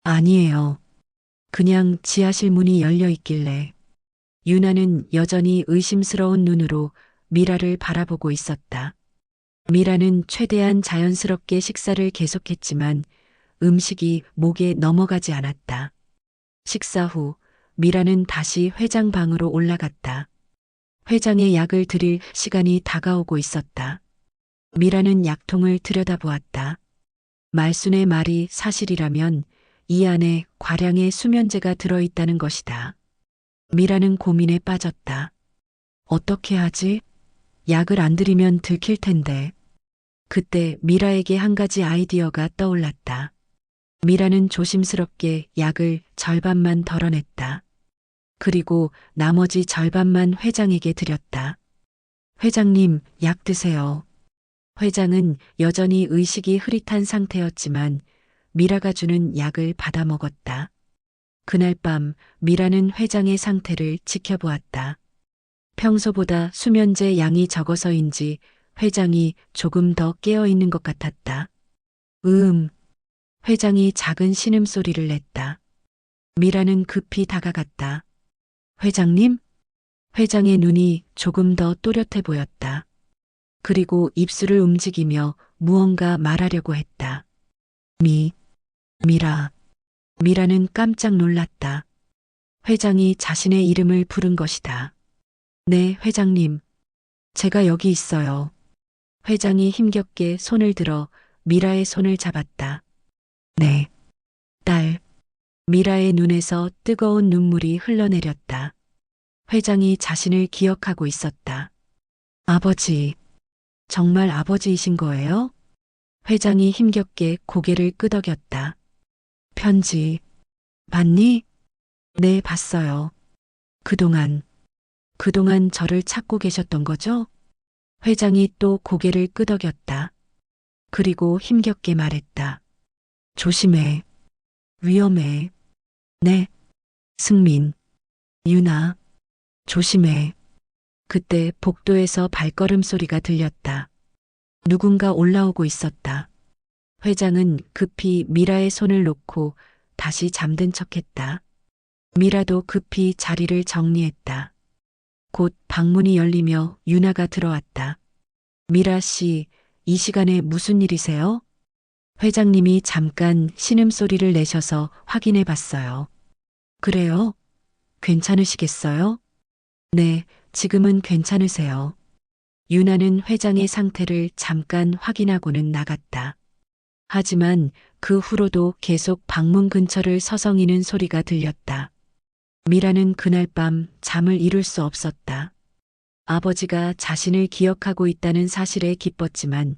[SPEAKER 1] 아니에요. 그냥 지하실 문이 열려 있길래. 유나는 여전히 의심스러운 눈으로 미라를 바라보고 있었다. 미라는 최대한 자연스럽게 식사를 계속했지만 음식이 목에 넘어가지 않았다. 식사 후 미라는 다시 회장 방으로 올라갔다. 회장의 약을 드릴 시간이 다가오고 있었다. 미라는 약통을 들여다보았다. 말순의 말이 사실이라면 이 안에 과량의 수면제가 들어있다는 것이다. 미라는 고민에 빠졌다. 어떻게 하지? 약을 안 들이면 들킬 텐데. 그때 미라에게 한 가지 아이디어가 떠올랐다. 미라는 조심스럽게 약을 절반만 덜어냈다. 그리고 나머지 절반만 회장에게 드렸다. 회장님, 약 드세요. 회장은 여전히 의식이 흐릿한 상태였지만 미라가 주는 약을 받아 먹었다. 그날 밤 미라는 회장의 상태를 지켜보았다. 평소보다 수면제 양이 적어서인지 회장이 조금 더 깨어 있는 것 같았다. 회장이 작은 신음소리를 냈다. 미라는 급히 다가갔다. 회장님? 회장의 눈이 조금 더 또렷해 보였다. 그리고 입술을 움직이며 무언가 말하려고 했다. 미라. 미라는 깜짝 놀랐다. 회장이 자신의 이름을 부른 것이다. 네, 회장님. 제가 여기 있어요. 회장이 힘겹게 손을 들어 미라의 손을 잡았다. 네, 딸. 미라의 눈에서 뜨거운 눈물이 흘러내렸다. 회장이 자신을 기억하고 있었다. 아버지. 정말 아버지이신 거예요? 회장이 힘겹게 고개를 끄덕였다. 편지. 봤니? 네, 봤어요. 그동안 저를 찾고 계셨던 거죠? 회장이 또 고개를 끄덕였다. 그리고 힘겹게 말했다. 조심해. 위험해. 네, 승민. 유나, 조심해. 그때 복도에서 발걸음 소리가 들렸다. 누군가 올라오고 있었다. 회장은 급히 미라의 손을 놓고 다시 잠든 척했다. 미라도 급히 자리를 정리했다. 곧 방문이 열리며 유나가 들어왔다. 미라 씨, 이 시간에 무슨 일이세요? 회장님이 잠깐 신음소리를 내셔서 확인해 봤어요. 그래요? 괜찮으시겠어요? 네, 지금은 괜찮으세요. 유나는 회장의 상태를 잠깐 확인하고는 나갔다. 하지만 그 후로도 계속 방문 근처를 서성이는 소리가 들렸다. 미라는 그날 밤 잠을 이룰 수 없었다. 아버지가 자신을 기억하고 있다는 사실에 기뻤지만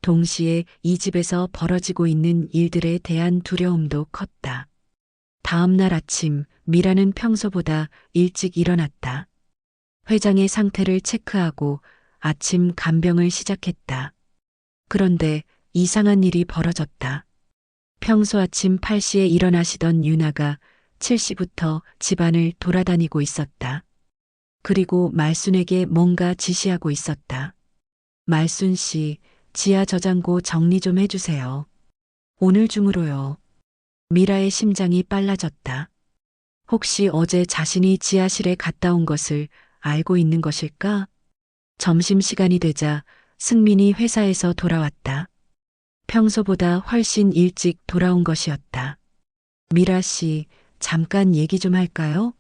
[SPEAKER 1] 동시에 이 집에서 벌어지고 있는 일들에 대한 두려움도 컸다. 다음 날 아침 미라는 평소보다 일찍 일어났다. 회장의 상태를 체크하고 아침 간병을 시작했다. 그런데 이상한 일이 벌어졌다. 평소 아침 8시에 일어나시던 유나가 7시부터 집안을 돌아다니고 있었다. 그리고 말순에게 뭔가 지시하고 있었다. 말순 씨, 지하 저장고 정리 좀 해주세요. 오늘 중으로요. 미라의 심장이 빨라졌다. 혹시 어제 자신이 지하실에 갔다 온 것을 알고 있는 것일까? 점심시간이 되자 승민이 회사에서 돌아왔다. 평소보다 훨씬 일찍 돌아온 것이었다. 미라 씨, 잠깐 얘기 좀 할까요?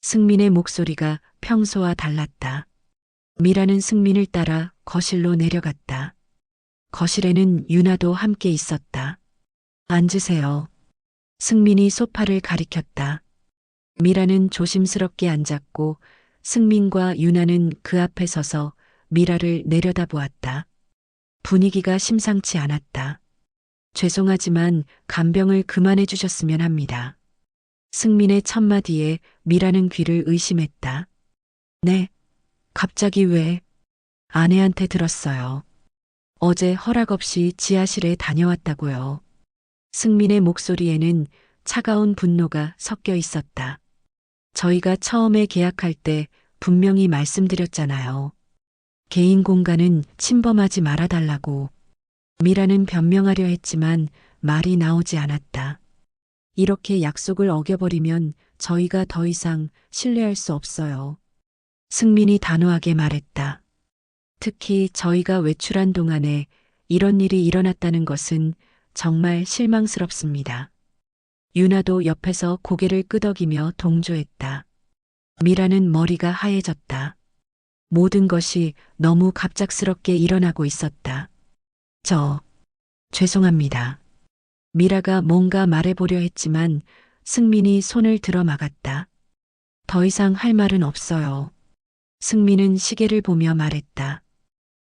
[SPEAKER 1] 승민의 목소리가 평소와 달랐다. 미라는 승민을 따라 거실로 내려갔다. 거실에는 유나도 함께 있었다. 앉으세요. 승민이 소파를 가리켰다. 미라는 조심스럽게 앉았고 승민과 유나는 그 앞에 서서 미라를 내려다보았다. 분위기가 심상치 않았다. 죄송하지만 간병을 그만해 주셨으면 합니다. 승민의 첫마디에 미라는 귀를 의심했다. 네, 갑자기 왜? 아내한테 들었어요. 어제 허락 없이 지하실에 다녀왔다고요. 승민의 목소리에는 차가운 분노가 섞여 있었다. 저희가 처음에 계약할 때 분명히 말씀드렸잖아요. 개인 공간은 침범하지 말아달라고. 미라는 변명하려 했지만 말이 나오지 않았다. 이렇게 약속을 어겨버리면 저희가 더 이상 신뢰할 수 없어요. 승민이 단호하게 말했다. 특히 저희가 외출한 동안에 이런 일이 일어났다는 것은 정말 실망스럽습니다. 유나도 옆에서 고개를 끄덕이며 동조했다. 미라는 머리가 하얘졌다. 모든 것이 너무 갑작스럽게 일어나고 있었다. 죄송합니다. 미라가 뭔가 말해보려 했지만 승민이 손을 들어 막았다. 더 이상 할 말은 없어요. 승민은 시계를 보며 말했다.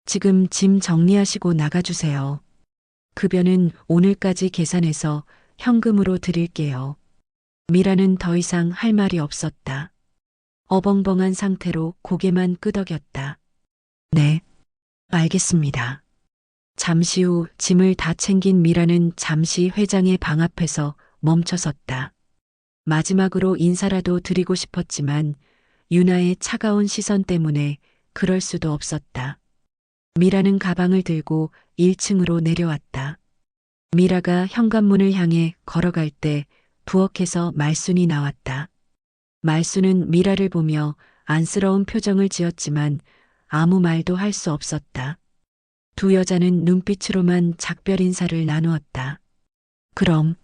[SPEAKER 1] 지금 짐 정리하시고 나가주세요. 급여는 오늘까지 계산해서 현금으로 드릴게요. 미라는 더 이상 할 말이 없었다. 어벙벙한 상태로 고개만 끄덕였다. 네, 알겠습니다. 잠시 후 짐을 다 챙긴 미라는 잠시 회장의 방 앞에서 멈춰섰다. 마지막으로 인사라도 드리고 싶었지만 유나의 차가운 시선 때문에 그럴 수도 없었다. 미라는 가방을 들고 1층으로 내려왔다. 미라가 현관문을 향해 걸어갈 때 부엌에서 말순이 나왔다. 말순은 미라를 보며 안쓰러운 표정을 지었지만 아무 말도 할 수 없었다. 두 여자는 눈빛으로만 작별 인사를 나누었다. 그럼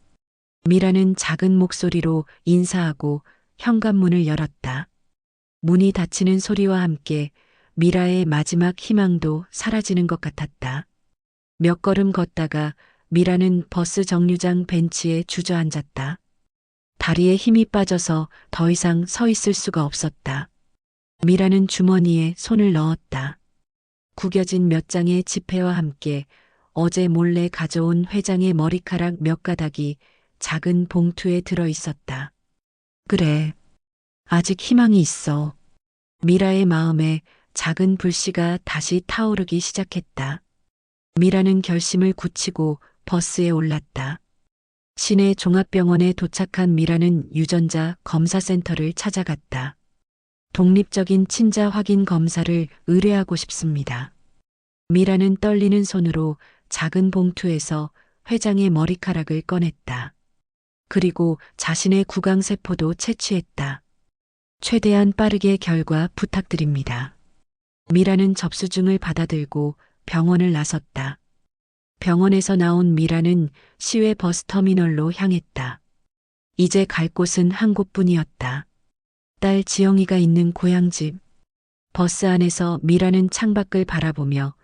[SPEAKER 1] 미라는 작은 목소리로 인사하고 현관문을 열었다. 문이 닫히는 소리와 함께 미라의 마지막 희망도 사라지는 것 같았다. 몇 걸음 걷다가 미라는 버스 정류장 벤치에 주저앉았다. 다리에 힘이 빠져서 더 이상 서 있을 수가 없었다. 미라는 주머니에 손을 넣었다. 구겨진 몇 장의 지폐와 함께 어제 몰래 가져온 회장의 머리카락 몇 가닥이 작은 봉투에 들어 있었다. 그래, 아직 희망이 있어. 미라의 마음에 작은 불씨가 다시 타오르기 시작했다. 미라는 결심을 굳히고 버스에 올랐다. 시내 종합병원에 도착한 미라는 유전자 검사센터를 찾아갔다. 독립적인 친자 확인 검사를 의뢰하고 싶습니다. 미라는 떨리는 손으로 작은 봉투에서 회장의 머리카락을 꺼냈다. 그리고 자신의 구강세포도 채취했다. 최대한 빠르게 결과 부탁드립니다. 미라는 접수증을 받아들고 병원을 나섰다. 병원에서 나온 미라는 시외 버스터미널로 향했다. 이제 갈 곳은 한 곳뿐이었다. 딸 지영이가 있는 고향집. 버스 안에서 미라는 창밖을 바라보며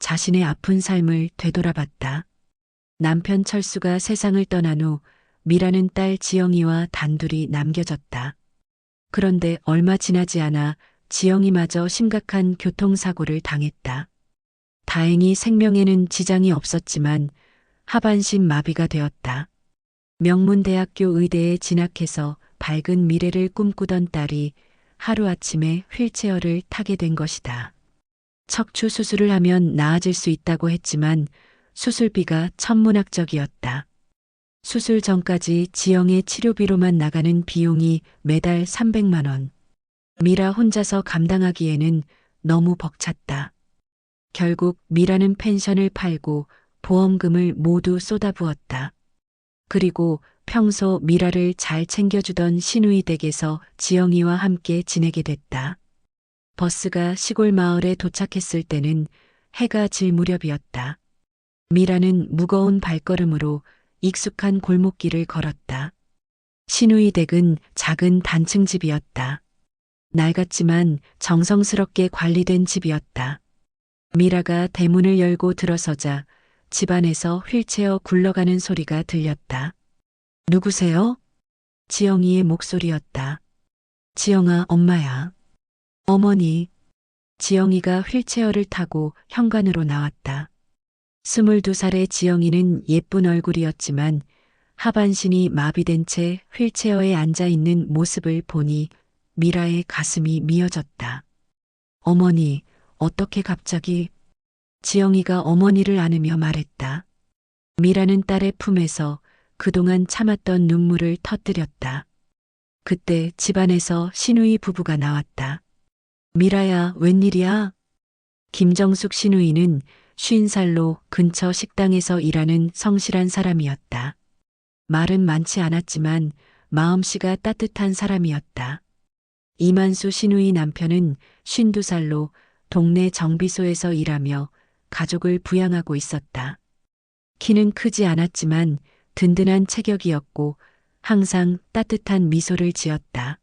[SPEAKER 1] 자신의 아픈 삶을 되돌아봤다. 남편 철수가 세상을 떠난 후 미라는 딸 지영이와 단둘이 남겨졌다. 그런데 얼마 지나지 않아 지영이마저 심각한 교통사고를 당했다. 다행히 생명에는 지장이 없었지만 하반신 마비가 되었다. 명문대학교 의대에 진학해서 밝은 미래를 꿈꾸던 딸이 하루아침에 휠체어를 타게 된 것이다. 척추 수술을 하면 나아질 수 있다고 했지만 수술비가 천문학적이었다. 수술 전까지 지영의 치료비로만 나가는 비용이 매달 300만 원. 미라 혼자서 감당하기에는 너무 벅찼다. 결국 미라는 펜션을 팔고 보험금을 모두 쏟아부었다. 그리고 평소 미라를 잘 챙겨주던 시누이 댁에서 지영이와 함께 지내게 됐다. 버스가 시골 마을에 도착했을 때는 해가 질 무렵이었다. 미라는 무거운 발걸음으로 익숙한 골목길을 걸었다. 시누이 댁은 작은 단층 집이었다. 낡았지만 정성스럽게 관리된 집이었다. 미라가 대문을 열고 들어서자 집안에서 휠체어 굴러가는 소리가 들렸다. 누구세요? 지영이의 목소리였다. 지영아, 엄마야. 어머니. 지영이가 휠체어를 타고 현관으로 나왔다. 22살의 지영이는 예쁜 얼굴이었지만 하반신이 마비된 채 휠체어에 앉아 있는 모습을 보니 미라의 가슴이 미어졌다. 어머니, 어떻게 갑자기? 지영이가 어머니를 안으며 말했다. 미라는 딸의 품에서 그동안 참았던 눈물을 터뜨렸다. 그때 집안에서 시누이 부부가 나왔다. 미라야, 웬일이야? 김정숙 시누이는 50살로 근처 식당에서 일하는 성실한 사람이었다. 말은 많지 않았지만 마음씨가 따뜻한 사람이었다. 이만수 시누이 남편은 52살로 동네 정비소에서 일하며 가족을 부양하고 있었다. 키는 크지 않았지만 든든한 체격이었고 항상 따뜻한 미소를 지었다.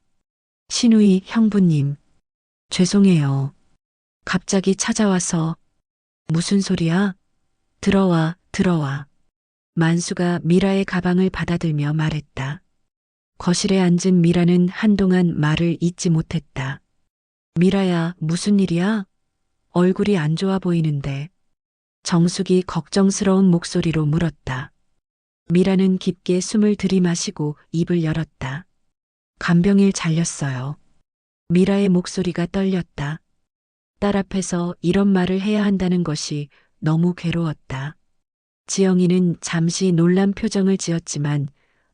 [SPEAKER 1] 시누이 형부님, 죄송해요. 갑자기 찾아와서. 무슨 소리야? 들어와, 들어와. 만수가 미라의 가방을 받아들며 말했다. 거실에 앉은 미라는 한동안 말을 잇지 못했다. 미라야, 무슨 일이야? 얼굴이 안 좋아 보이는데. 정숙이 걱정스러운 목소리로 물었다. 미라는 깊게 숨을 들이마시고 입을 열었다. 간병일 잘렸어요. 미라의 목소리가 떨렸다. 딸 앞에서 이런 말을 해야 한다는 것이 너무 괴로웠다. 지영이는 잠시 놀란 표정을 지었지만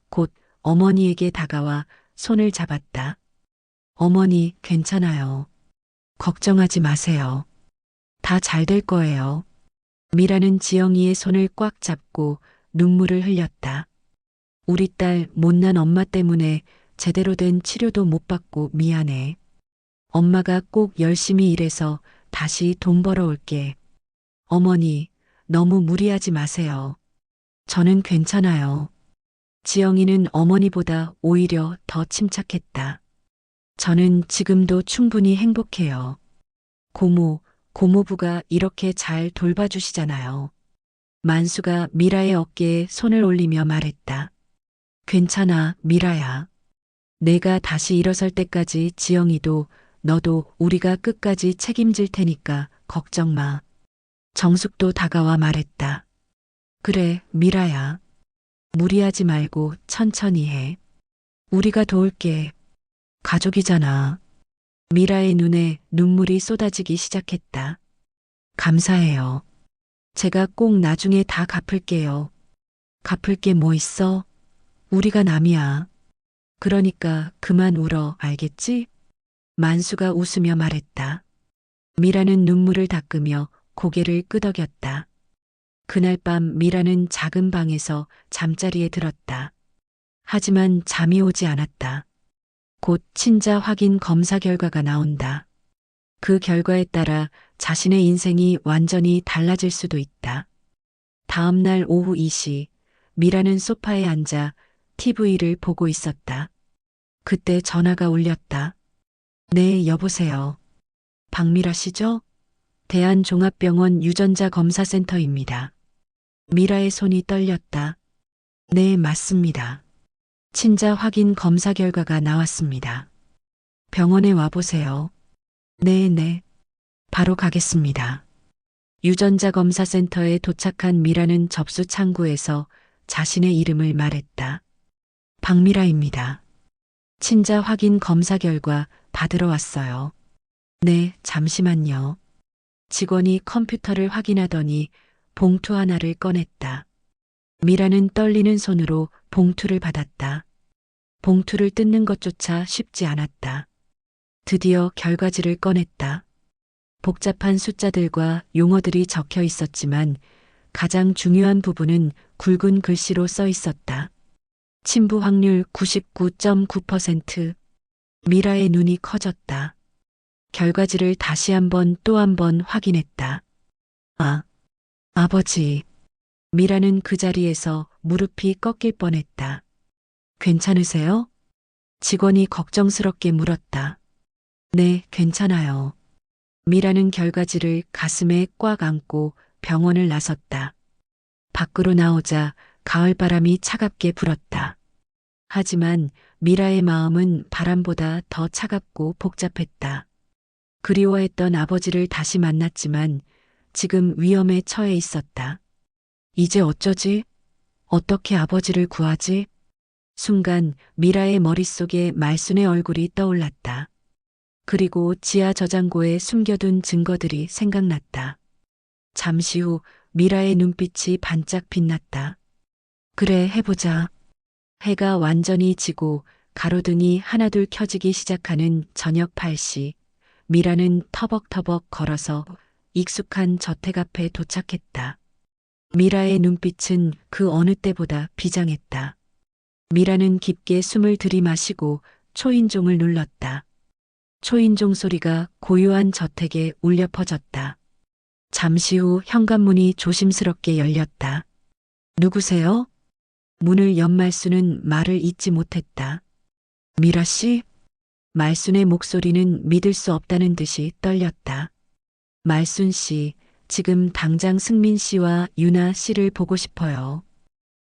[SPEAKER 1] 곧 어머니에게 다가와 손을 잡았다. 어머니, 괜찮아요. 걱정하지 마세요. 다 잘 될 거예요. 미라는 지영이의 손을 꽉 잡고 눈물을 흘렸다. 우리 딸 못난 엄마 때문에 제대로 된 치료도 못 받고 미안해. 엄마가 꼭 열심히 일해서 다시 돈 벌어올게. 어머니, 너무 무리하지 마세요. 저는 괜찮아요. 지영이는 어머니보다 오히려 더 침착했다. 저는 지금도 충분히 행복해요. 고모부가 이렇게 잘 돌봐주시잖아요. 만수가 미라의 어깨에 손을 올리며 말했다. 괜찮아, 미라야. 내가 다시 일어설 때까지 지영이도 너도 우리가 끝까지 책임질 테니까 걱정 마. 정숙도 다가와 말했다. 그래, 미라야. 무리하지 말고 천천히 해. 우리가 도울게. 가족이잖아. 미라의 눈에 눈물이 쏟아지기 시작했다. 감사해요. 제가 꼭 나중에 다 갚을게요. 갚을 게 뭐 있어? 우리가 남이야. 그러니까 그만 울어, 알겠지? 만수가 웃으며 말했다. 미라는 눈물을 닦으며 고개를 끄덕였다. 그날 밤 미라는 작은 방에서 잠자리에 들었다. 하지만 잠이 오지 않았다. 곧 친자 확인 검사 결과가 나온다. 그 결과에 따라 자신의 인생이 완전히 달라질 수도 있다. 다음 날 오후 2시, 미라는 소파에 앉아 TV를 보고 있었다. 그때 전화가 울렸다. 네, 여보세요. 박미라 씨죠? 대한종합병원 유전자 검사센터입니다. 미라의 손이 떨렸다. 네, 맞습니다. 친자 확인 검사 결과가 나왔습니다. 병원에 와보세요. 네, 네. 바로 가겠습니다. 유전자 검사 센터에 도착한 미라는 접수 창구에서 자신의 이름을 말했다. 박미라입니다. 친자 확인 검사 결과 받으러 왔어요. 네, 잠시만요. 직원이 컴퓨터를 확인하더니 봉투 하나를 꺼냈다. 미라는 떨리는 손으로 봉투를 받았다. 봉투를 뜯는 것조차 쉽지 않았다. 드디어 결과지를 꺼냈다. 복잡한 숫자들과 용어들이 적혀 있었지만 가장 중요한 부분은 굵은 글씨로 써 있었다. 침부 확률 99.9%. 미라의 눈이 커졌다. 결과지를 다시 한번 또 한 번 확인했다. 아, 아버지. 미라는 그 자리에서 무릎이 꺾일 뻔했다. 괜찮으세요? 직원이 걱정스럽게 물었다. 네, 괜찮아요. 미라는 결과지를 가슴에 꽉 안고 병원을 나섰다. 밖으로 나오자 가을바람이 차갑게 불었다. 하지만 미라의 마음은 바람보다 더 차갑고 복잡했다. 그리워했던 아버지를 다시 만났지만 지금 위험에 처해 있었다. 이제 어쩌지? 어떻게 아버지를 구하지? 순간 미라의 머릿속에 말순의 얼굴이 떠올랐다. 그리고 지하 저장고에 숨겨둔 증거들이 생각났다. 잠시 후 미라의 눈빛이 반짝 빛났다. 그래, 해보자. 해가 완전히 지고 가로등이 하나둘 켜지기 시작하는 저녁 8시, 미라는 터벅터벅 걸어서 익숙한 저택 앞에 도착했다. 미라의 눈빛은 그 어느 때보다 비장했다. 미라는 깊게 숨을 들이마시고 초인종을 눌렀다. 초인종 소리가 고요한 저택에 울려 퍼졌다. 잠시 후 현관문이 조심스럽게 열렸다. 누구세요? 문을 연 말순은 말을 잇지 못했다. 미라 씨? 말순의 목소리는 믿을 수 없다는 듯이 떨렸다. 말순 씨, 지금 당장 승민 씨와 유나 씨를 보고 싶어요.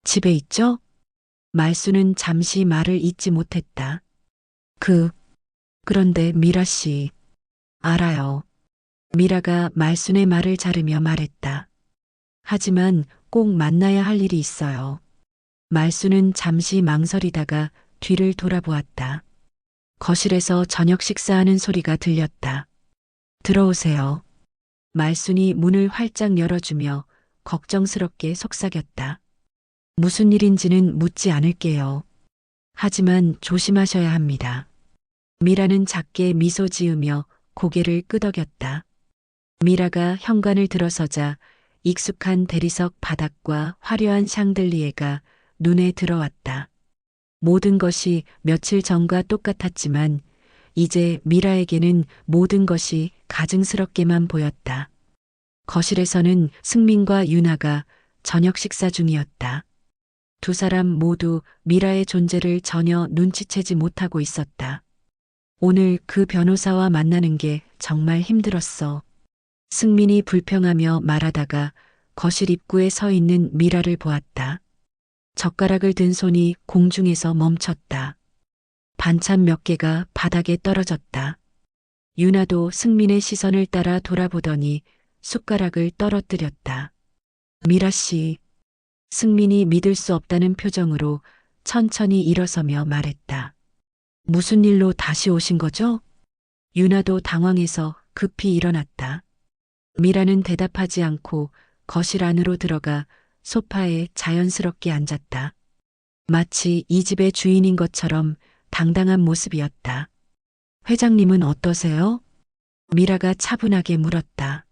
[SPEAKER 1] 집에 있죠? 말순은 잠시 말을 잇지 못했다. 그런데 미라 씨. 알아요. 미라가 말순의 말을 자르며 말했다. 하지만 꼭 만나야 할 일이 있어요. 말순은 잠시 망설이다가 뒤를 돌아보았다. 거실에서 저녁 식사하는 소리가 들렸다. 들어오세요. 말순이 문을 활짝 열어주며 걱정스럽게 속삭였다. 무슨 일인지는 묻지 않을게요. 하지만 조심하셔야 합니다. 미라는 작게 미소 지으며 고개를 끄덕였다. 미라가 현관을 들어서자 익숙한 대리석 바닥과 화려한 샹들리에가 눈에 들어왔다. 모든 것이 며칠 전과 똑같았지만 이제 미라에게는 모든 것이 가증스럽게만 보였다. 거실에서는 승민과 유나가 저녁 식사 중이었다. 두 사람 모두 미라의 존재를 전혀 눈치채지 못하고 있었다. 오늘 그 변호사와 만나는 게 정말 힘들었어. 승민이 불평하며 말하다가 거실 입구에 서 있는 미라를 보았다. 젓가락을 든 손이 공중에서 멈췄다. 반찬 몇 개가 바닥에 떨어졌다. 유나도 승민의 시선을 따라 돌아보더니 숟가락을 떨어뜨렸다. 미라 씨. 승민이 믿을 수 없다는 표정으로 천천히 일어서며 말했다. 무슨 일로 다시 오신 거죠? 유나도 당황해서 급히 일어났다. 미라는 대답하지 않고 거실 안으로 들어가 소파에 자연스럽게 앉았다. 마치 이 집의 주인인 것처럼 당당한 모습이었다. 회장님은 어떠세요? 미라가 차분하게 물었다.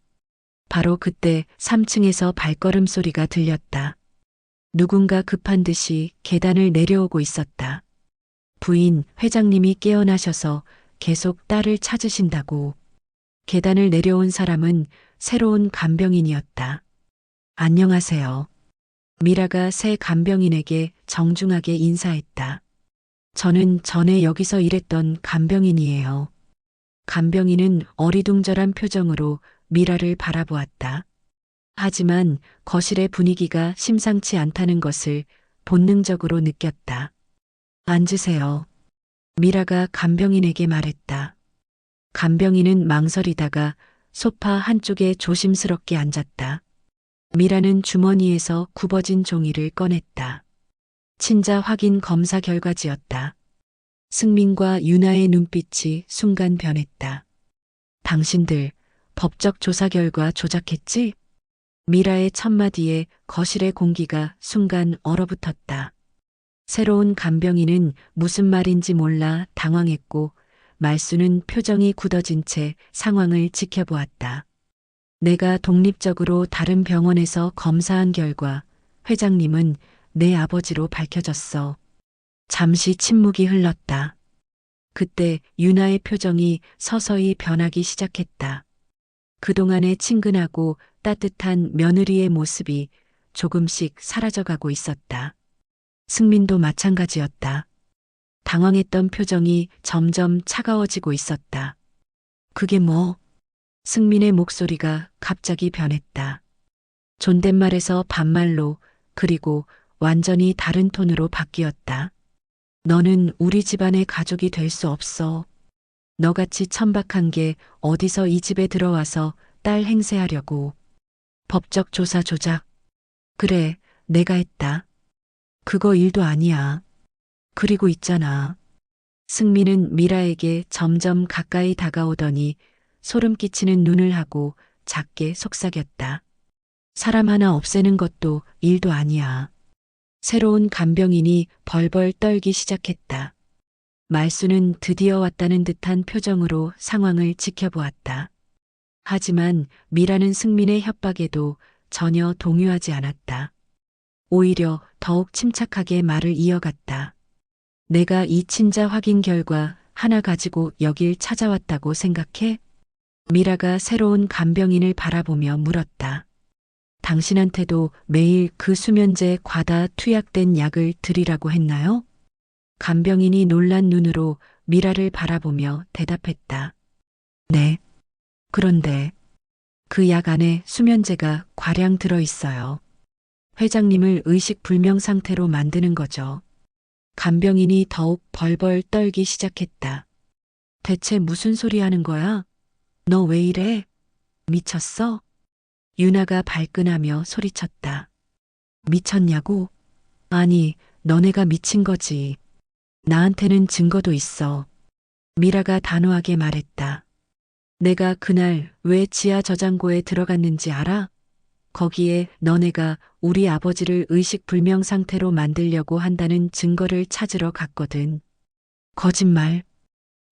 [SPEAKER 1] 바로 그때 3층에서 발걸음 소리가 들렸다. 누군가 급한 듯이 계단을 내려오고 있었다. 부인, 회장님이 깨어나셔서 계속 딸을 찾으신다고. 계단을 내려온 사람은 새로운 간병인이었다. 안녕하세요. 미라가 새 간병인에게 정중하게 인사했다. 저는 전에 여기서 일했던 간병인이에요. 간병인은 어리둥절한 표정으로 미라를 바라보았다. 하지만 거실의 분위기가 심상치 않다는 것을 본능적으로 느꼈다. 앉으세요. 미라가 간병인에게 말했다. 간병인은 망설이다가 소파 한쪽에 조심스럽게 앉았다. 미라는 주머니에서 굽어진 종이를 꺼냈다. 친자 확인 검사 결과지였다. 승민과 유나의 눈빛이 순간 변했다. 당신들 법적 조사 결과 조작했지? 미라의 첫마디에 거실의 공기가 순간 얼어붙었다. 새로운 간병인은 무슨 말인지 몰라 당황했고 말수는 표정이 굳어진 채 상황을 지켜보았다. 내가 독립적으로 다른 병원에서 검사한 결과 회장님은 내 아버지로 밝혀졌어. 잠시 침묵이 흘렀다. 그때 유나의 표정이 서서히 변하기 시작했다. 그동안의 친근하고 따뜻한 며느리의 모습이 조금씩 사라져가고 있었다. 승민도 마찬가지였다. 당황했던 표정이 점점 차가워지고 있었다. 그게 뭐? 승민의 목소리가 갑자기 변했다. 존댓말에서 반말로 그리고 완전히 다른 톤으로 바뀌었다. 너는 우리 집안의 가족이 될 수 없어. 너같이 천박한 게 어디서 이 집에 들어와서 딸 행세하려고. 법적 조사 조작. 그래, 내가 했다. 그거 일도 아니야. 그리고 있잖아. 승민은 미라에게 점점 가까이 다가오더니 소름 끼치는 눈을 하고 작게 속삭였다. 사람 하나 없애는 것도 일도 아니야. 새로운 간병인이 벌벌 떨기 시작했다. 말수는 드디어 왔다는 듯한 표정으로 상황을 지켜보았다. 하지만 미라는 승민의 협박에도 전혀 동요하지 않았다. 오히려 더욱 침착하게 말을 이어갔다. 내가 이 친자 확인 결과 하나 가지고 여길 찾아왔다고 생각해? 미라가 새로운 간병인을 바라보며 물었다. 당신한테도 매일 그 수면제 과다 투약된 약을 드리라고 했나요? 간병인이 놀란 눈으로 미라를 바라보며 대답했다. 네. 그런데 그 약 안에 수면제가 과량 들어 있어요. 회장님을 의식불명 상태로 만드는 거죠. 간병인이 더욱 벌벌 떨기 시작했다. 대체 무슨 소리 하는 거야? 너 왜 이래? 미쳤어? 유나가 발끈하며 소리쳤다. 미쳤냐고? 아니, 너네가 미친 거지. 나한테는 증거도 있어. 미라가 단호하게 말했다. 내가 그날 왜 지하 저장고에 들어갔는지 알아? 거기에 너네가 우리 아버지를 의식불명 상태로 만들려고 한다는 증거를 찾으러 갔거든. 거짓말.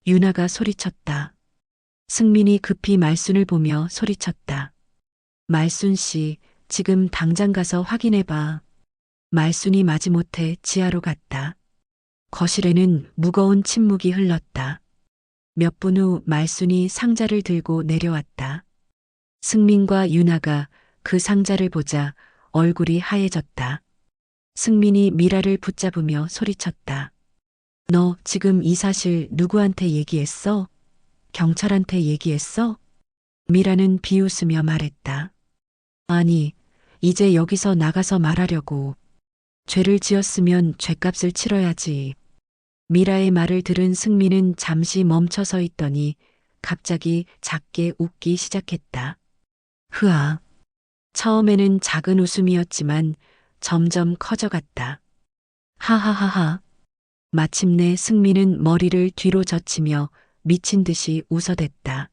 [SPEAKER 1] 유나가 소리쳤다. 승민이 급히 말순을 보며 소리쳤다. 말순 씨, 지금 당장 가서 확인해봐. 말순이 마지못해 지하로 갔다. 거실에는 무거운 침묵이 흘렀다. 몇 분 후 말순이 상자를 들고 내려왔다. 승민과 유나가 그 상자를 보자 얼굴이 하얘졌다. 승민이 미라를 붙잡으며 소리쳤다. 너 지금 이 사실 누구한테 얘기했어? 경찰한테 얘기했어? 미라는 비웃으며 말했다. 아니, 이제 여기서 나가서 말하려고. 죄를 지었으면 죄값을 치러야지. 미라의 말을 들은 승민은 잠시 멈춰 서 있더니 갑자기 작게 웃기 시작했다. 흐아. 처음에는 작은 웃음이었지만 점점 커져갔다. 하하하하. 마침내 승민은 머리를 뒤로 젖히며 미친 듯이 웃어댔다.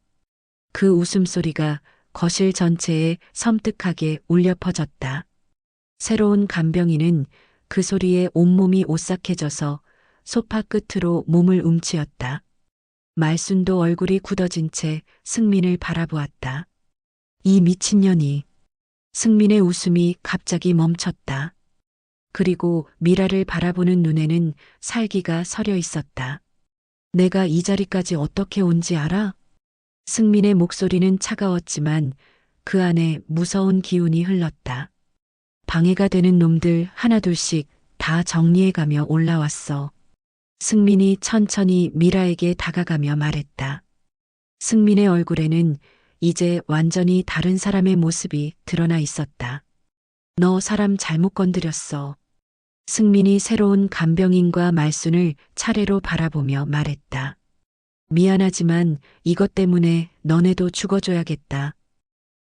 [SPEAKER 1] 그 웃음소리가 거실 전체에 섬뜩하게 울려 퍼졌다. 새로운 간병인은 그 소리에 온몸이 오싹해져서 소파 끝으로 몸을 움츠였다. 말순도 얼굴이 굳어진 채 승민을 바라보았다. 이 미친년이. 승민의 웃음이 갑자기 멈췄다. 그리고 미라를 바라보는 눈에는 살기가 서려 있었다. 내가 이 자리까지 어떻게 온지 알아? 승민의 목소리는 차가웠지만 그 안에 무서운 기운이 흘렀다. 방해가 되는 놈들 하나둘씩 다 정리해가며 올라왔어. 승민이 천천히 미라에게 다가가며 말했다. 승민의 얼굴에는 이제 완전히 다른 사람의 모습이 드러나 있었다. 너 사람 잘못 건드렸어. 승민이 새로운 간병인과 말순을 차례로 바라보며 말했다. 미안하지만 이것 때문에 너네도 죽어줘야겠다.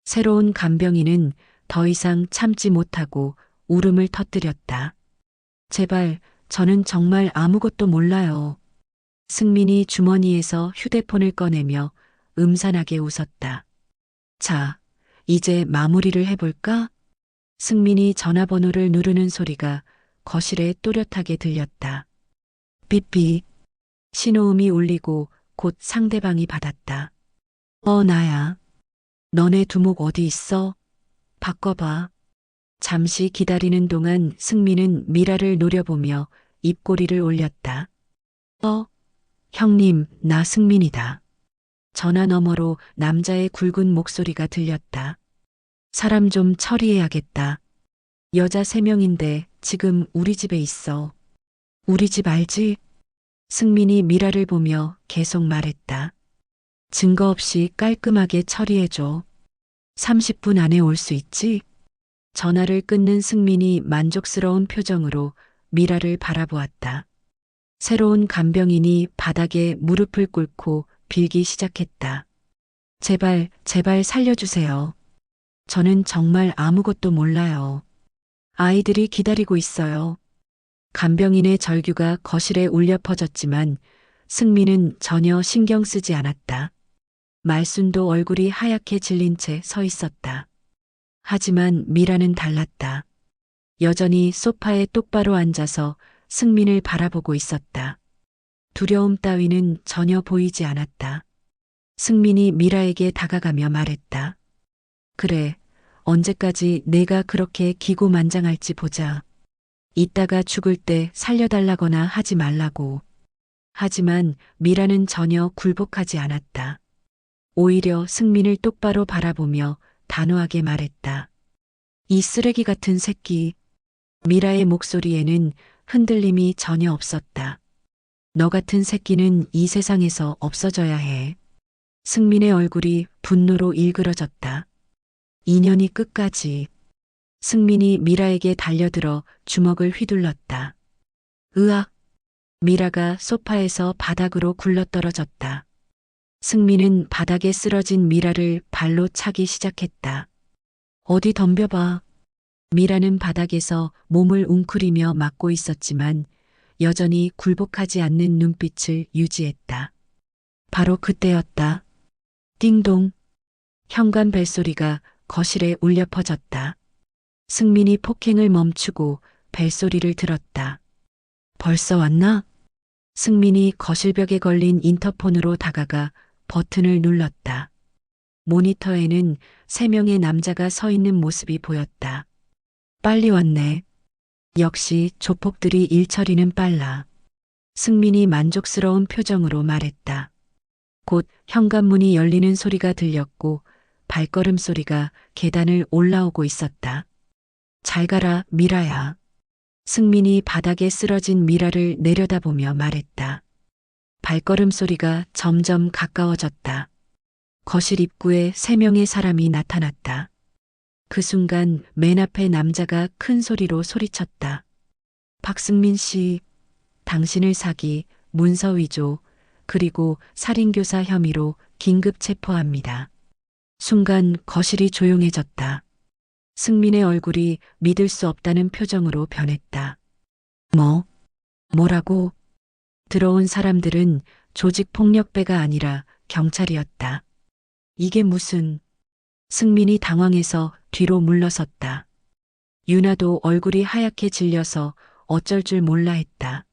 [SPEAKER 1] 새로운 간병인은 더 이상 참지 못하고 울음을 터뜨렸다. 제발, 저는 정말 아무것도 몰라요. 승민이 주머니에서 휴대폰을 꺼내며 음산하게 웃었다. 자, 이제 마무리를 해볼까? 승민이 전화번호를 누르는 소리가 거실에 또렷하게 들렸다. 삐삐. 신호음이 울리고 곧 상대방이 받았다. 나야. 너네 두목 어디 있어? 바꿔봐. 잠시 기다리는 동안 승민은 미라를 노려보며 입꼬리를 올렸다. 형님, 나 승민이다. 전화 너머로 남자의 굵은 목소리가 들렸다. 사람 좀 처리해야겠다. 여자 3명인데 지금 우리 집에 있어. 우리 집 알지? 승민이 미라를 보며 계속 말했다. 증거 없이 깔끔하게 처리해줘. 30분 안에 올 수 있지? 전화를 끊는 승민이 만족스러운 표정으로 미라를 바라보았다. 새로운 간병인이 바닥에 무릎을 꿇고 빌기 시작했다. 제발, 제발 살려주세요. 저는 정말 아무것도 몰라요. 아이들이 기다리고 있어요. 간병인의 절규가 거실에 울려 퍼졌지만 승민은 전혀 신경 쓰지 않았다. 말순도 얼굴이 하얗게 질린 채 서 있었다. 하지만 미라는 달랐다. 여전히 소파에 똑바로 앉아서 승민을 바라보고 있었다. 두려움 따위는 전혀 보이지 않았다. 승민이 미라에게 다가가며 말했다. 그래, 언제까지 내가 그렇게 기고만장할지 보자. 이따가 죽을 때 살려달라거나 하지 말라고. 하지만 미라는 전혀 굴복하지 않았다. 오히려 승민을 똑바로 바라보며 단호하게 말했다. 이 쓰레기 같은 새끼. 미라의 목소리에는 흔들림이 전혀 없었다. 너 같은 새끼는 이 세상에서 없어져야 해. 승민의 얼굴이 분노로 일그러졌다. 인연이 끝까지. 승민이 미라에게 달려들어 주먹을 휘둘렀다. 으악! 미라가 소파에서 바닥으로 굴러떨어졌다. 승민은 바닥에 쓰러진 미라를 발로 차기 시작했다. 어디 덤벼봐. 미라는 바닥에서 몸을 웅크리며 맞고 있었지만 여전히 굴복하지 않는 눈빛을 유지했다. 바로 그때였다. 띵동. 현관 벨소리가 거실에 울려 퍼졌다. 승민이 폭행을 멈추고 벨소리를 들었다. 벌써 왔나? 승민이 거실벽에 걸린 인터폰으로 다가가 버튼을 눌렀다. 모니터에는 3명의 남자가 서 있는 모습이 보였다. 빨리 왔네. 역시 조폭들이 일 처리는 빨라. 승민이 만족스러운 표정으로 말했다. 곧 현관문이 열리는 소리가 들렸고 발걸음 소리가 계단을 올라오고 있었다. 잘 가라, 미라야. 승민이 바닥에 쓰러진 미라를 내려다보며 말했다. 발걸음 소리가 점점 가까워졌다. 거실 입구에 3명의 사람이 나타났다. 그 순간 맨 앞에 남자가 큰 소리로 소리쳤다. 박승민 씨, 당신을 사기, 문서 위조, 그리고 살인교사 혐의로 긴급 체포합니다. 순간 거실이 조용해졌다. 승민의 얼굴이 믿을 수 없다는 표정으로 변했다. 뭐라고? 들어온 사람들은 조직폭력배가 아니라 경찰이었다. 이게 무슨... 승민이 당황해서 뒤로 물러섰다. 유나도 얼굴이 하얗게 질려서 어쩔 줄 몰라 했다.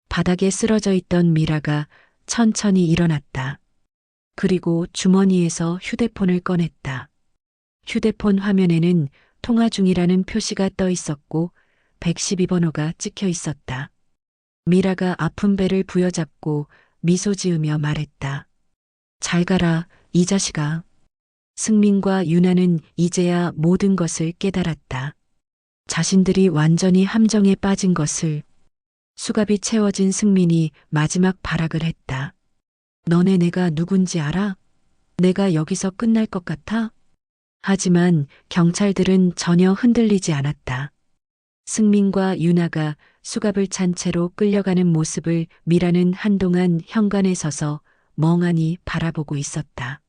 [SPEAKER 1] 바닥에 쓰러져 있던 미라가 천천히 일어났다. 그리고 주머니에서 휴대폰을 꺼냈다. 휴대폰 화면에는 통화 중이라는 표시가 떠 있었고 112번호가 찍혀 있었다. 미라가 아픈 배를 부여잡고 미소 지으며 말했다. 잘 가라, 이 자식아. 승민과 유나는 이제야 모든 것을 깨달았다. 자신들이 완전히 함정에 빠진 것을. 수갑이 채워진 승민이 마지막 발악을 했다. 너네 내가 누군지 알아? 내가 여기서 끝날 것 같아? 하지만 경찰들은 전혀 흔들리지 않았다. 승민과 유나가 수갑을 찬 채로 끌려가는 모습을 미라는 한동안 현관에 서서 멍하니 바라보고 있었다.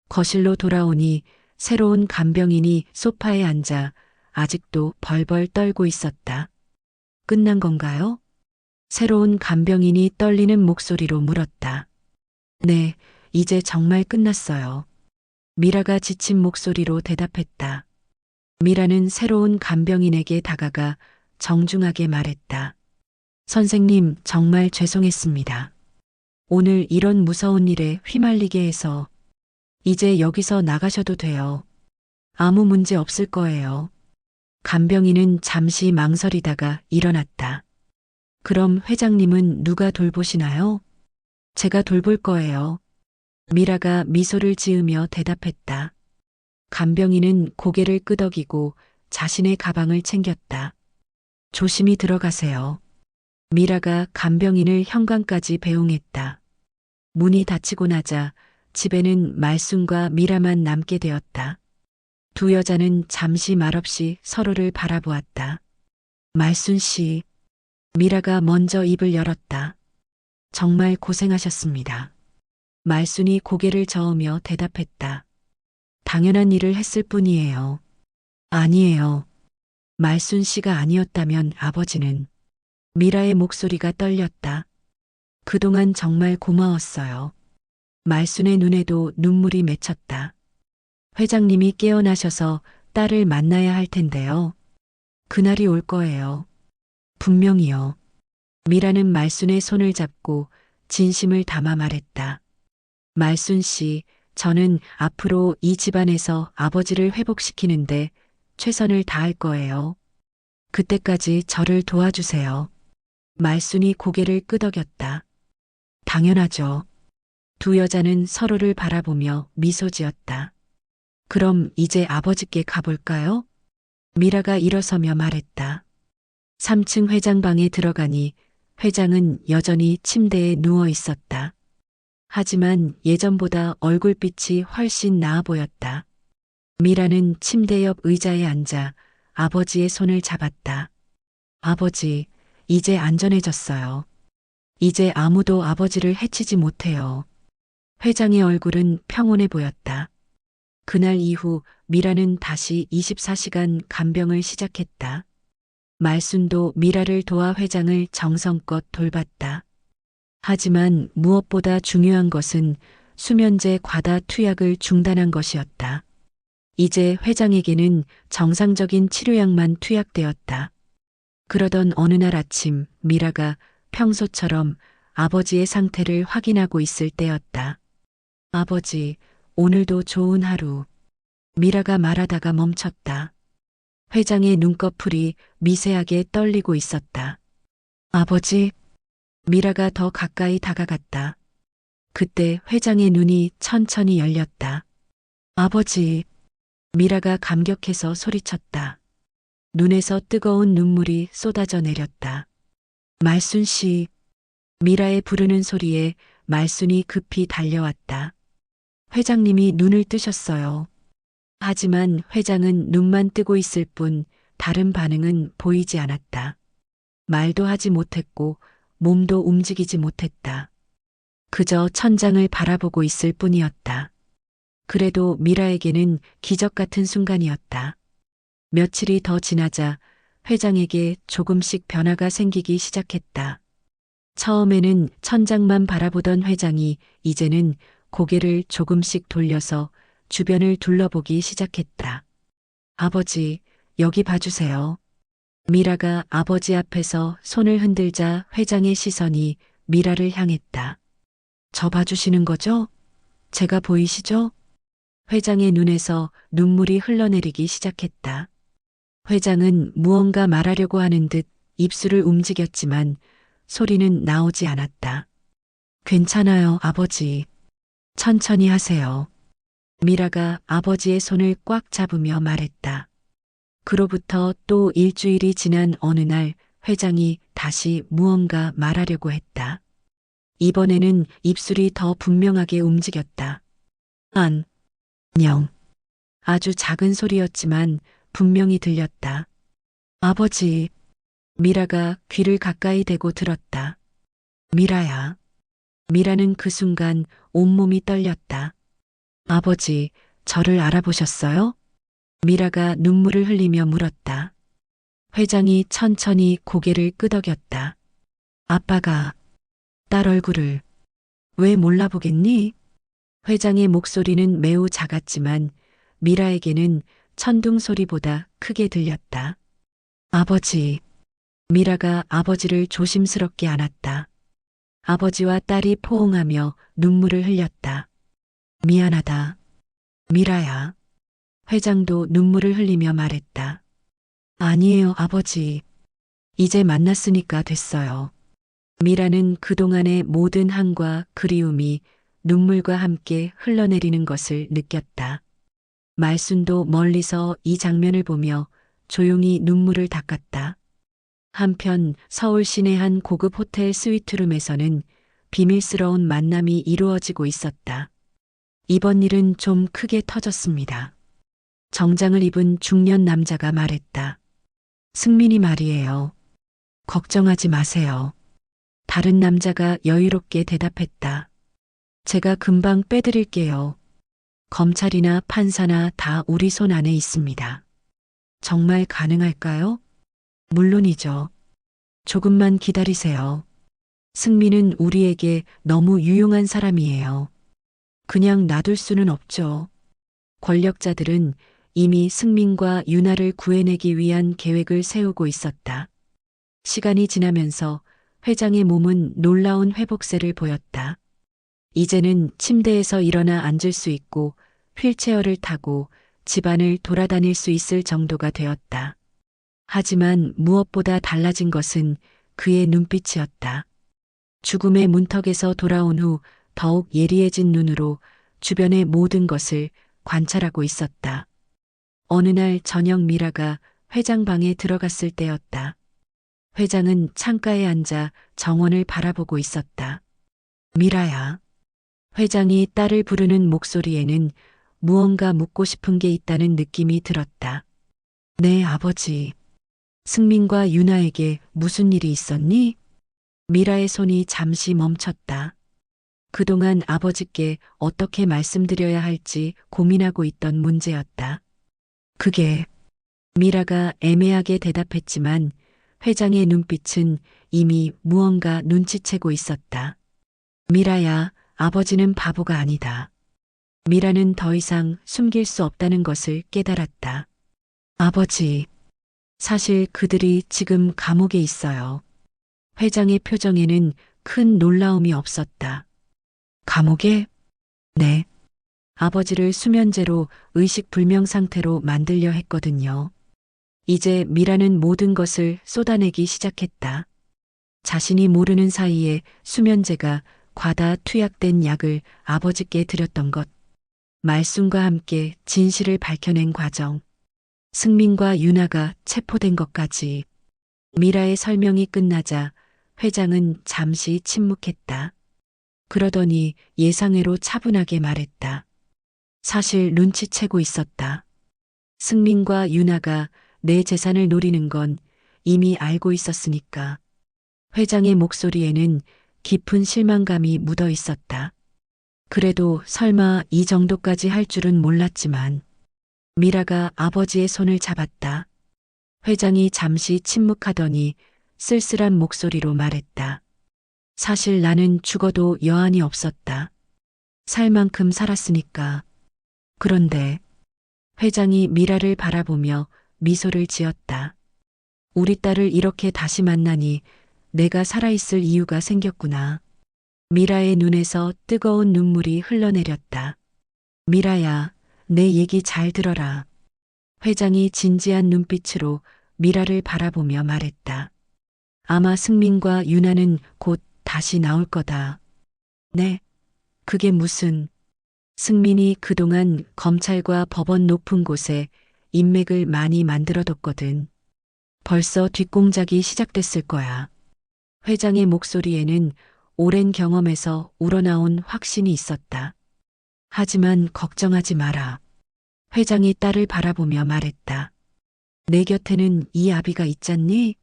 [SPEAKER 1] 거실로 돌아오니 새로운 간병인이 소파에 앉아 아직도 벌벌 떨고 있었다. 끝난 건가요? 새로운 간병인이 떨리는 목소리로 물었다. 네, 이제 정말 끝났어요. 미라가 지친 목소리로 대답했다. 미라는 새로운 간병인에게 다가가 정중하게 말했다. 선생님, 정말 죄송했습니다. 오늘 이런 무서운 일에 휘말리게 해서. 이제 여기서 나가셔도 돼요. 아무 문제 없을 거예요. 간병인은 잠시 망설이다가 일어났다. 그럼 회장님은 누가 돌보시나요? 제가 돌볼 거예요. 미라가 미소를 지으며 대답했다. 간병인은 고개를 끄덕이고 자신의 가방을 챙겼다. 조심히 들어가세요. 미라가 간병인을 현관까지 배웅했다. 문이 닫히고 나자 집에는 말순과 미라만 남게 되었다. 두 여자는 잠시 말없이 서로를 바라보았다. 말순 씨. 미라가 먼저 입을 열었다. 정말 고생하셨습니다. 말순이 고개를 저으며 대답했다. 당연한 일을 했을 뿐이에요. 아니에요. 말순 씨가 아니었다면 아버지는. 미라의 목소리가 떨렸다. 그동안 정말 고마웠어요. 말순의 눈에도 눈물이 맺혔다. 회장님이 깨어나셔서 딸을 만나야 할 텐데요. 그날이 올 거예요. 분명히요. 미라는 말순의 손을 잡고 진심을 담아 말했다. 말순 씨, 저는 앞으로 이 집안에서 아버지를 회복시키는데 최선을 다할 거예요. 그때까지 저를 도와주세요. 말순이 고개를 끄덕였다. 당연하죠. 두 여자는 서로를 바라보며 미소 지었다. 그럼 이제 아버지께 가볼까요? 미라가 일어서며 말했다. 3층 회장방에 들어가니 회장은 여전히 침대에 누워 있었다. 하지만 예전보다 얼굴빛이 훨씬 나아 보였다. 미라는 침대 옆 의자에 앉아 아버지의 손을 잡았다. 아버지, 이제 안전해졌어요. 이제 아무도 아버지를 해치지 못해요. 회장의 얼굴은 평온해 보였다. 그날 이후 미라는 다시 24시간 간병을 시작했다. 말순도 미라를 도와 회장을 정성껏 돌봤다. 하지만 무엇보다 중요한 것은 수면제 과다 투약을 중단한 것이었다. 이제 회장에게는 정상적인 치료약만 투약되었다. 그러던 어느 날 아침 미라가 평소처럼 아버지의 상태를 확인하고 있을 때였다. 아버지, 오늘도 좋은 하루. 미라가 말하다가 멈췄다. 회장의 눈꺼풀이 미세하게 떨리고 있었다. 아버지, 미라가 더 가까이 다가갔다. 그때 회장의 눈이 천천히 열렸다. 아버지, 미라가 감격해서 소리쳤다. 눈에서 뜨거운 눈물이 쏟아져 내렸다. 말순 씨, 미라의 부르는 소리에 말순이 급히 달려왔다. 회장님이 눈을 뜨셨어요. 하지만 회장은 눈만 뜨고 있을 뿐 다른 반응은 보이지 않았다. 말도 하지 못했고 몸도 움직이지 못했다. 그저 천장을 바라보고 있을 뿐이었다. 그래도 미라에게는 기적 같은 순간이었다. 며칠이 더 지나자 회장에게 조금씩 변화가 생기기 시작했다. 처음에는 천장만 바라보던 회장이 이제는 고개를 조금씩 돌려서 주변을 둘러보기 시작했다. 아버지, 여기 봐주세요. 미라가 아버지 앞에서 손을 흔들자 회장의 시선이 미라를 향했다. 저 봐주시는 거죠? 제가 보이시죠? 회장의 눈에서 눈물이 흘러내리기 시작했다. 회장은 무언가 말하려고 하는 듯 입술을 움직였지만 소리는 나오지 않았다. 괜찮아요, 아버지. 천천히 하세요. 미라가 아버지의 손을 꽉 잡으며 말했다. 그로부터 또 일주일이 지난 어느 날 회장이 다시 무언가 말하려고 했다. 이번에는 입술이 더 분명하게 움직였다. 안녕. 아주 작은 소리였지만 분명히 들렸다. 아버지. 미라가 귀를 가까이 대고 들었다. 미라야. 미라는 그 순간 온몸이 떨렸다. 아버지, 저를 알아보셨어요? 미라가 눈물을 흘리며 물었다. 회장이 천천히 고개를 끄덕였다. 아빠가 딸 얼굴을 왜 몰라보겠니? 회장의 목소리는 매우 작았지만 미라에게는 천둥 소리보다 크게 들렸다. 아버지. 미라가 아버지를 조심스럽게 안았다. 아버지와 딸이 포옹하며 눈물을 흘렸다. 미안하다. 미라야. 회장도 눈물을 흘리며 말했다. 아니에요, 아버지. 이제 만났으니까 됐어요. 미라는 그동안의 모든 한과 그리움이 눈물과 함께 흘러내리는 것을 느꼈다. 말순도 멀리서 이 장면을 보며 조용히 눈물을 닦았다. 한편 서울 시내 한 고급 호텔 스위트룸에서는 비밀스러운 만남이 이루어지고 있었다. 이번 일은 좀 크게 터졌습니다. 정장을 입은 중년 남자가 말했다. 승민이 말이에요. 걱정하지 마세요. 다른 남자가 여유롭게 대답했다. 제가 금방 빼드릴게요. 검찰이나 판사나 다 우리 손 안에 있습니다. 정말 가능할까요? 물론이죠. 조금만 기다리세요. 승민은 우리에게 너무 유용한 사람이에요. 그냥 놔둘 수는 없죠. 권력자들은 이미 승민과 유나를 구해내기 위한 계획을 세우고 있었다. 시간이 지나면서 회장의 몸은 놀라운 회복세를 보였다. 이제는 침대에서 일어나 앉을 수 있고 휠체어를 타고 집안을 돌아다닐 수 있을 정도가 되었다. 하지만 무엇보다 달라진 것은 그의 눈빛이었다. 죽음의 문턱에서 돌아온 후 더욱 예리해진 눈으로 주변의 모든 것을 관찰하고 있었다. 어느 날 저녁 미라가 회장 방에 들어갔을 때였다. 회장은 창가에 앉아 정원을 바라보고 있었다. 미라야. 회장이 딸을 부르는 목소리에는 무언가 묻고 싶은 게 있다는 느낌이 들었다. 네, 아버지. 승민과 유나에게 무슨 일이 있었니? 미라의 손이 잠시 멈췄다. 그동안 아버지께 어떻게 말씀드려야 할지 고민하고 있던 문제였다. 그게 미라가 애매하게 대답했지만 회장의 눈빛은 이미 무언가 눈치채고 있었다. 미라야, 아버지는 바보가 아니다. 미라는 더 이상 숨길 수 없다는 것을 깨달았다. 아버지, 사실 그들이 지금 감옥에 있어요. 회장의 표정에는 큰 놀라움이 없었다. 감옥에? 네. 아버지를 수면제로 의식불명 상태로 만들려 했거든요. 이제 미라는 모든 것을 쏟아내기 시작했다. 자신이 모르는 사이에 수면제가 과다 투약된 약을 아버지께 드렸던 것. 말순과 함께 진실을 밝혀낸 과정. 승민과 유나가 체포된 것까지. 미라의 설명이 끝나자 회장은 잠시 침묵했다. 그러더니 예상외로 차분하게 말했다. 사실 눈치채고 있었다. 승민과 유나가 내 재산을 노리는 건 이미 알고 있었으니까. 회장의 목소리에는 깊은 실망감이 묻어 있었다. 그래도 설마 이 정도까지 할 줄은 몰랐지만. 미라가 아버지의 손을 잡았다. 회장이 잠시 침묵하더니 쓸쓸한 목소리로 말했다. 사실 나는 죽어도 여한이 없었다. 살 만큼 살았으니까. 그런데 회장이 미라를 바라보며 미소를 지었다. 우리 딸을 이렇게 다시 만나니 내가 살아있을 이유가 생겼구나. 미라의 눈에서 뜨거운 눈물이 흘러내렸다. 미라야, 내 얘기 잘 들어라. 회장이 진지한 눈빛으로 미라를 바라보며 말했다. 아마 승민과 유나는 곧 다시 나올 거다. 네, 그게 무슨... 승민이 그동안 검찰과 법원 높은 곳에 인맥을 많이 만들어뒀거든. 벌써 뒷공작이 시작됐을 거야. 회장의 목소리에는 오랜 경험에서 우러나온 확신이 있었다. 하지만 걱정하지 마라. 회장이 딸을 바라보며 말했다. 내 곁에는 이 아비가 있잖니?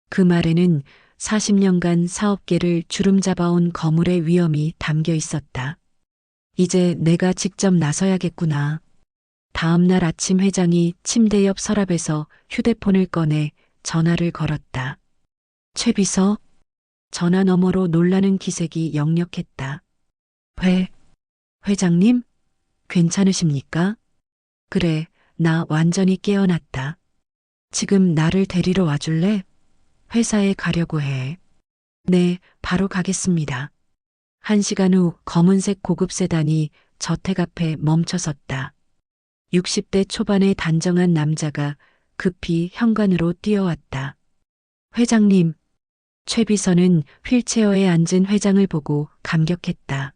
[SPEAKER 1] 그 말에는 40년간 사업계를 주름잡아온 거물의 위험이 담겨 있었다. 이제 내가 직접 나서야겠구나. 다음 날 아침 회장이 침대 옆 서랍에서 휴대폰을 꺼내 전화를 걸었다. 최 비서? 전화 너머로 놀라는 기색이 역력했다. 회장님? 괜찮으십니까? 그래, 나 완전히 깨어났다. 지금 나를 데리러 와줄래? 회사에 가려고 해. 네, 바로 가겠습니다. 1시간 후 검은색 고급 세단이 저택 앞에 멈춰섰다. 60대 초반의 단정한 남자가 급히 현관으로 뛰어왔다. 회장님. 최 비서는 휠체어에 앉은 회장을 보고 감격했다.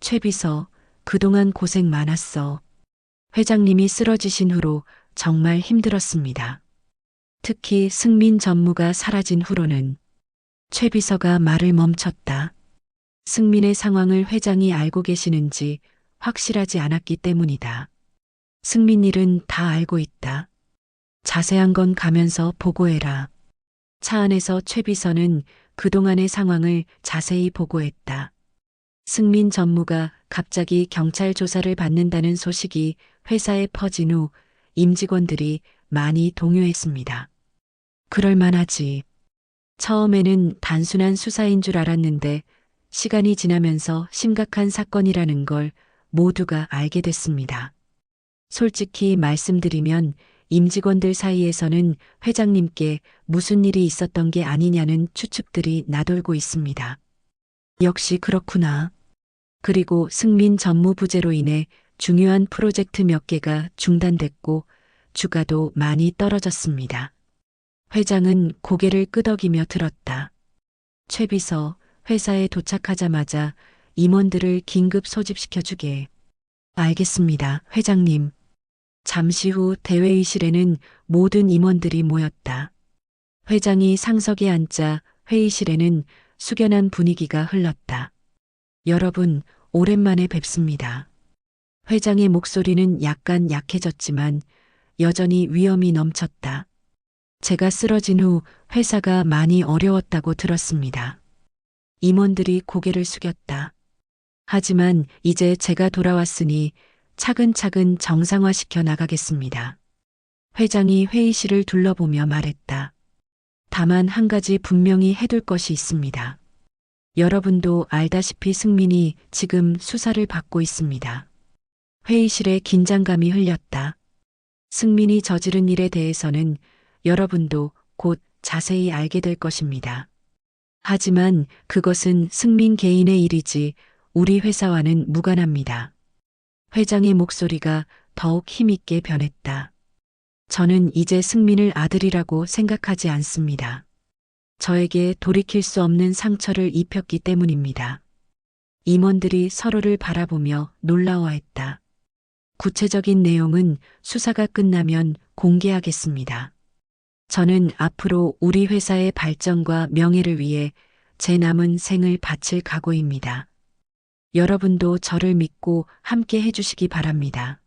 [SPEAKER 1] 최 비서, 그동안 고생 많았어. 회장님이 쓰러지신 후로 정말 힘들었습니다. 특히 승민 전무가 사라진 후로는. 최 비서가 말을 멈췄다. 승민의 상황을 회장이 알고 계시는지 확실하지 않았기 때문이다. 승민 일은 다 알고 있다. 자세한 건 가면서 보고해라. 차 안에서 최 비서는 그동안의 상황을 자세히 보고했다. 승민 전무가 갑자기 경찰 조사를 받는다는 소식이 회사에 퍼진 후 임직원들이 많이 동요했습니다. 그럴 만하지. 처음에는 단순한 수사인 줄 알았는데 시간이 지나면서 심각한 사건이라는 걸 모두가 알게 됐습니다. 솔직히 말씀드리면 임직원들 사이에서는 회장님께 무슨 일이 있었던 게 아니냐는 추측들이 나돌고 있습니다. 역시 그렇구나. 그리고 승민 전무 부재로 인해 중요한 프로젝트 몇 개가 중단됐고 주가도 많이 떨어졌습니다. 회장은 고개를 끄덕이며 들었다. 최 비서, 회사에 도착하자마자 임원들을 긴급 소집시켜주게. 알겠습니다, 회장님. 잠시 후 대회의실에는 모든 임원들이 모였다. 회장이 상석에 앉자 회의실에는 숙연한 분위기가 흘렀다. 여러분, 오랜만에 뵙습니다. 회장의 목소리는 약간 약해졌지만 여전히 위엄이 넘쳤다. 제가 쓰러진 후 회사가 많이 어려웠다고 들었습니다. 임원들이 고개를 숙였다. 하지만 이제 제가 돌아왔으니 차근차근 정상화시켜 나가겠습니다. 회장이 회의실을 둘러보며 말했다. 다만 한 가지 분명히 해둘 것이 있습니다. 여러분도 알다시피 승민이 지금 수사를 받고 있습니다. 회의실에 긴장감이 흘렸다. 승민이 저지른 일에 대해서는 여러분도 곧 자세히 알게 될 것입니다. 하지만 그것은 승민 개인의 일이지 우리 회사와는 무관합니다. 회장의 목소리가 더욱 힘있게 변했다. 저는 이제 승민을 아들이라고 생각하지 않습니다. 저에게 돌이킬 수 없는 상처를 입혔기 때문입니다. 임원들이 서로를 바라보며 놀라워했다. 구체적인 내용은 수사가 끝나면 공개하겠습니다. 저는 앞으로 우리 회사의 발전과 명예를 위해 제 남은 생을 바칠 각오입니다. 여러분도 저를 믿고 함께 해주시기 바랍니다.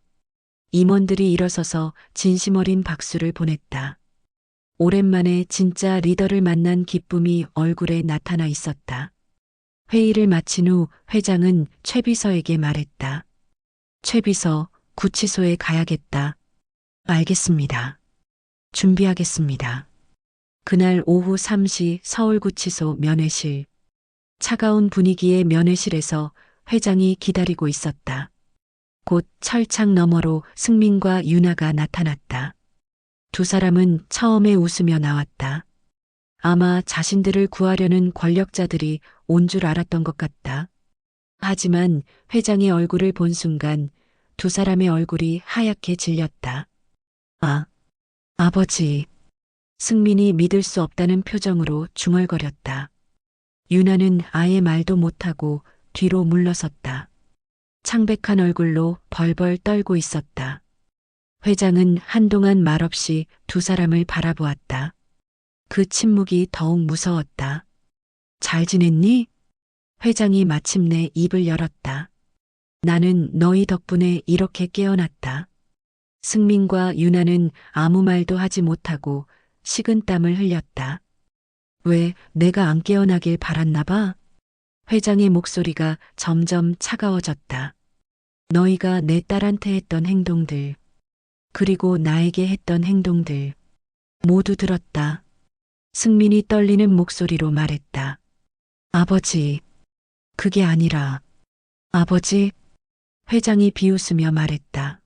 [SPEAKER 1] 임원들이 일어서서 진심 어린 박수를 보냈다. 오랜만에 진짜 리더를 만난 기쁨이 얼굴에 나타나 있었다. 회의를 마친 후 회장은 최 비서에게 말했다. 최 비서, 구치소에 가야겠다. 알겠습니다. 준비하겠습니다. 그날 오후 3시 서울구치소 면회실. 차가운 분위기의 면회실에서 회장이 기다리고 있었다. 곧 철창 너머로 승민과 유나가 나타났다. 두 사람은 처음에 웃으며 나왔다. 아마 자신들을 구하려는 권력자들이 온 줄 알았던 것 같다. 하지만 회장의 얼굴을 본 순간 두 사람의 얼굴이 하얗게 질렸다. 아, 아버지. 승민이 믿을 수 없다는 표정으로 중얼거렸다. 유나는 아예 말도 못하고 뒤로 물러섰다. 창백한 얼굴로 벌벌 떨고 있었다. 회장은 한동안 말없이 두 사람을 바라보았다. 그 침묵이 더욱 무서웠다. 잘 지냈니? 회장이 마침내 입을 열었다. 나는 너희 덕분에 이렇게 깨어났다. 승민과 유나는 아무 말도 하지 못하고 식은땀을 흘렸다. 왜 내가 안 깨어나길 바랐나 봐? 회장의 목소리가 점점 차가워졌다. 너희가 내 딸한테 했던 행동들, 그리고 나에게 했던 행동들, 모두 들었다. 승민이 떨리는 목소리로 말했다. 아버지, 그게 아니라, 아버지, 회장이 비웃으며 말했다.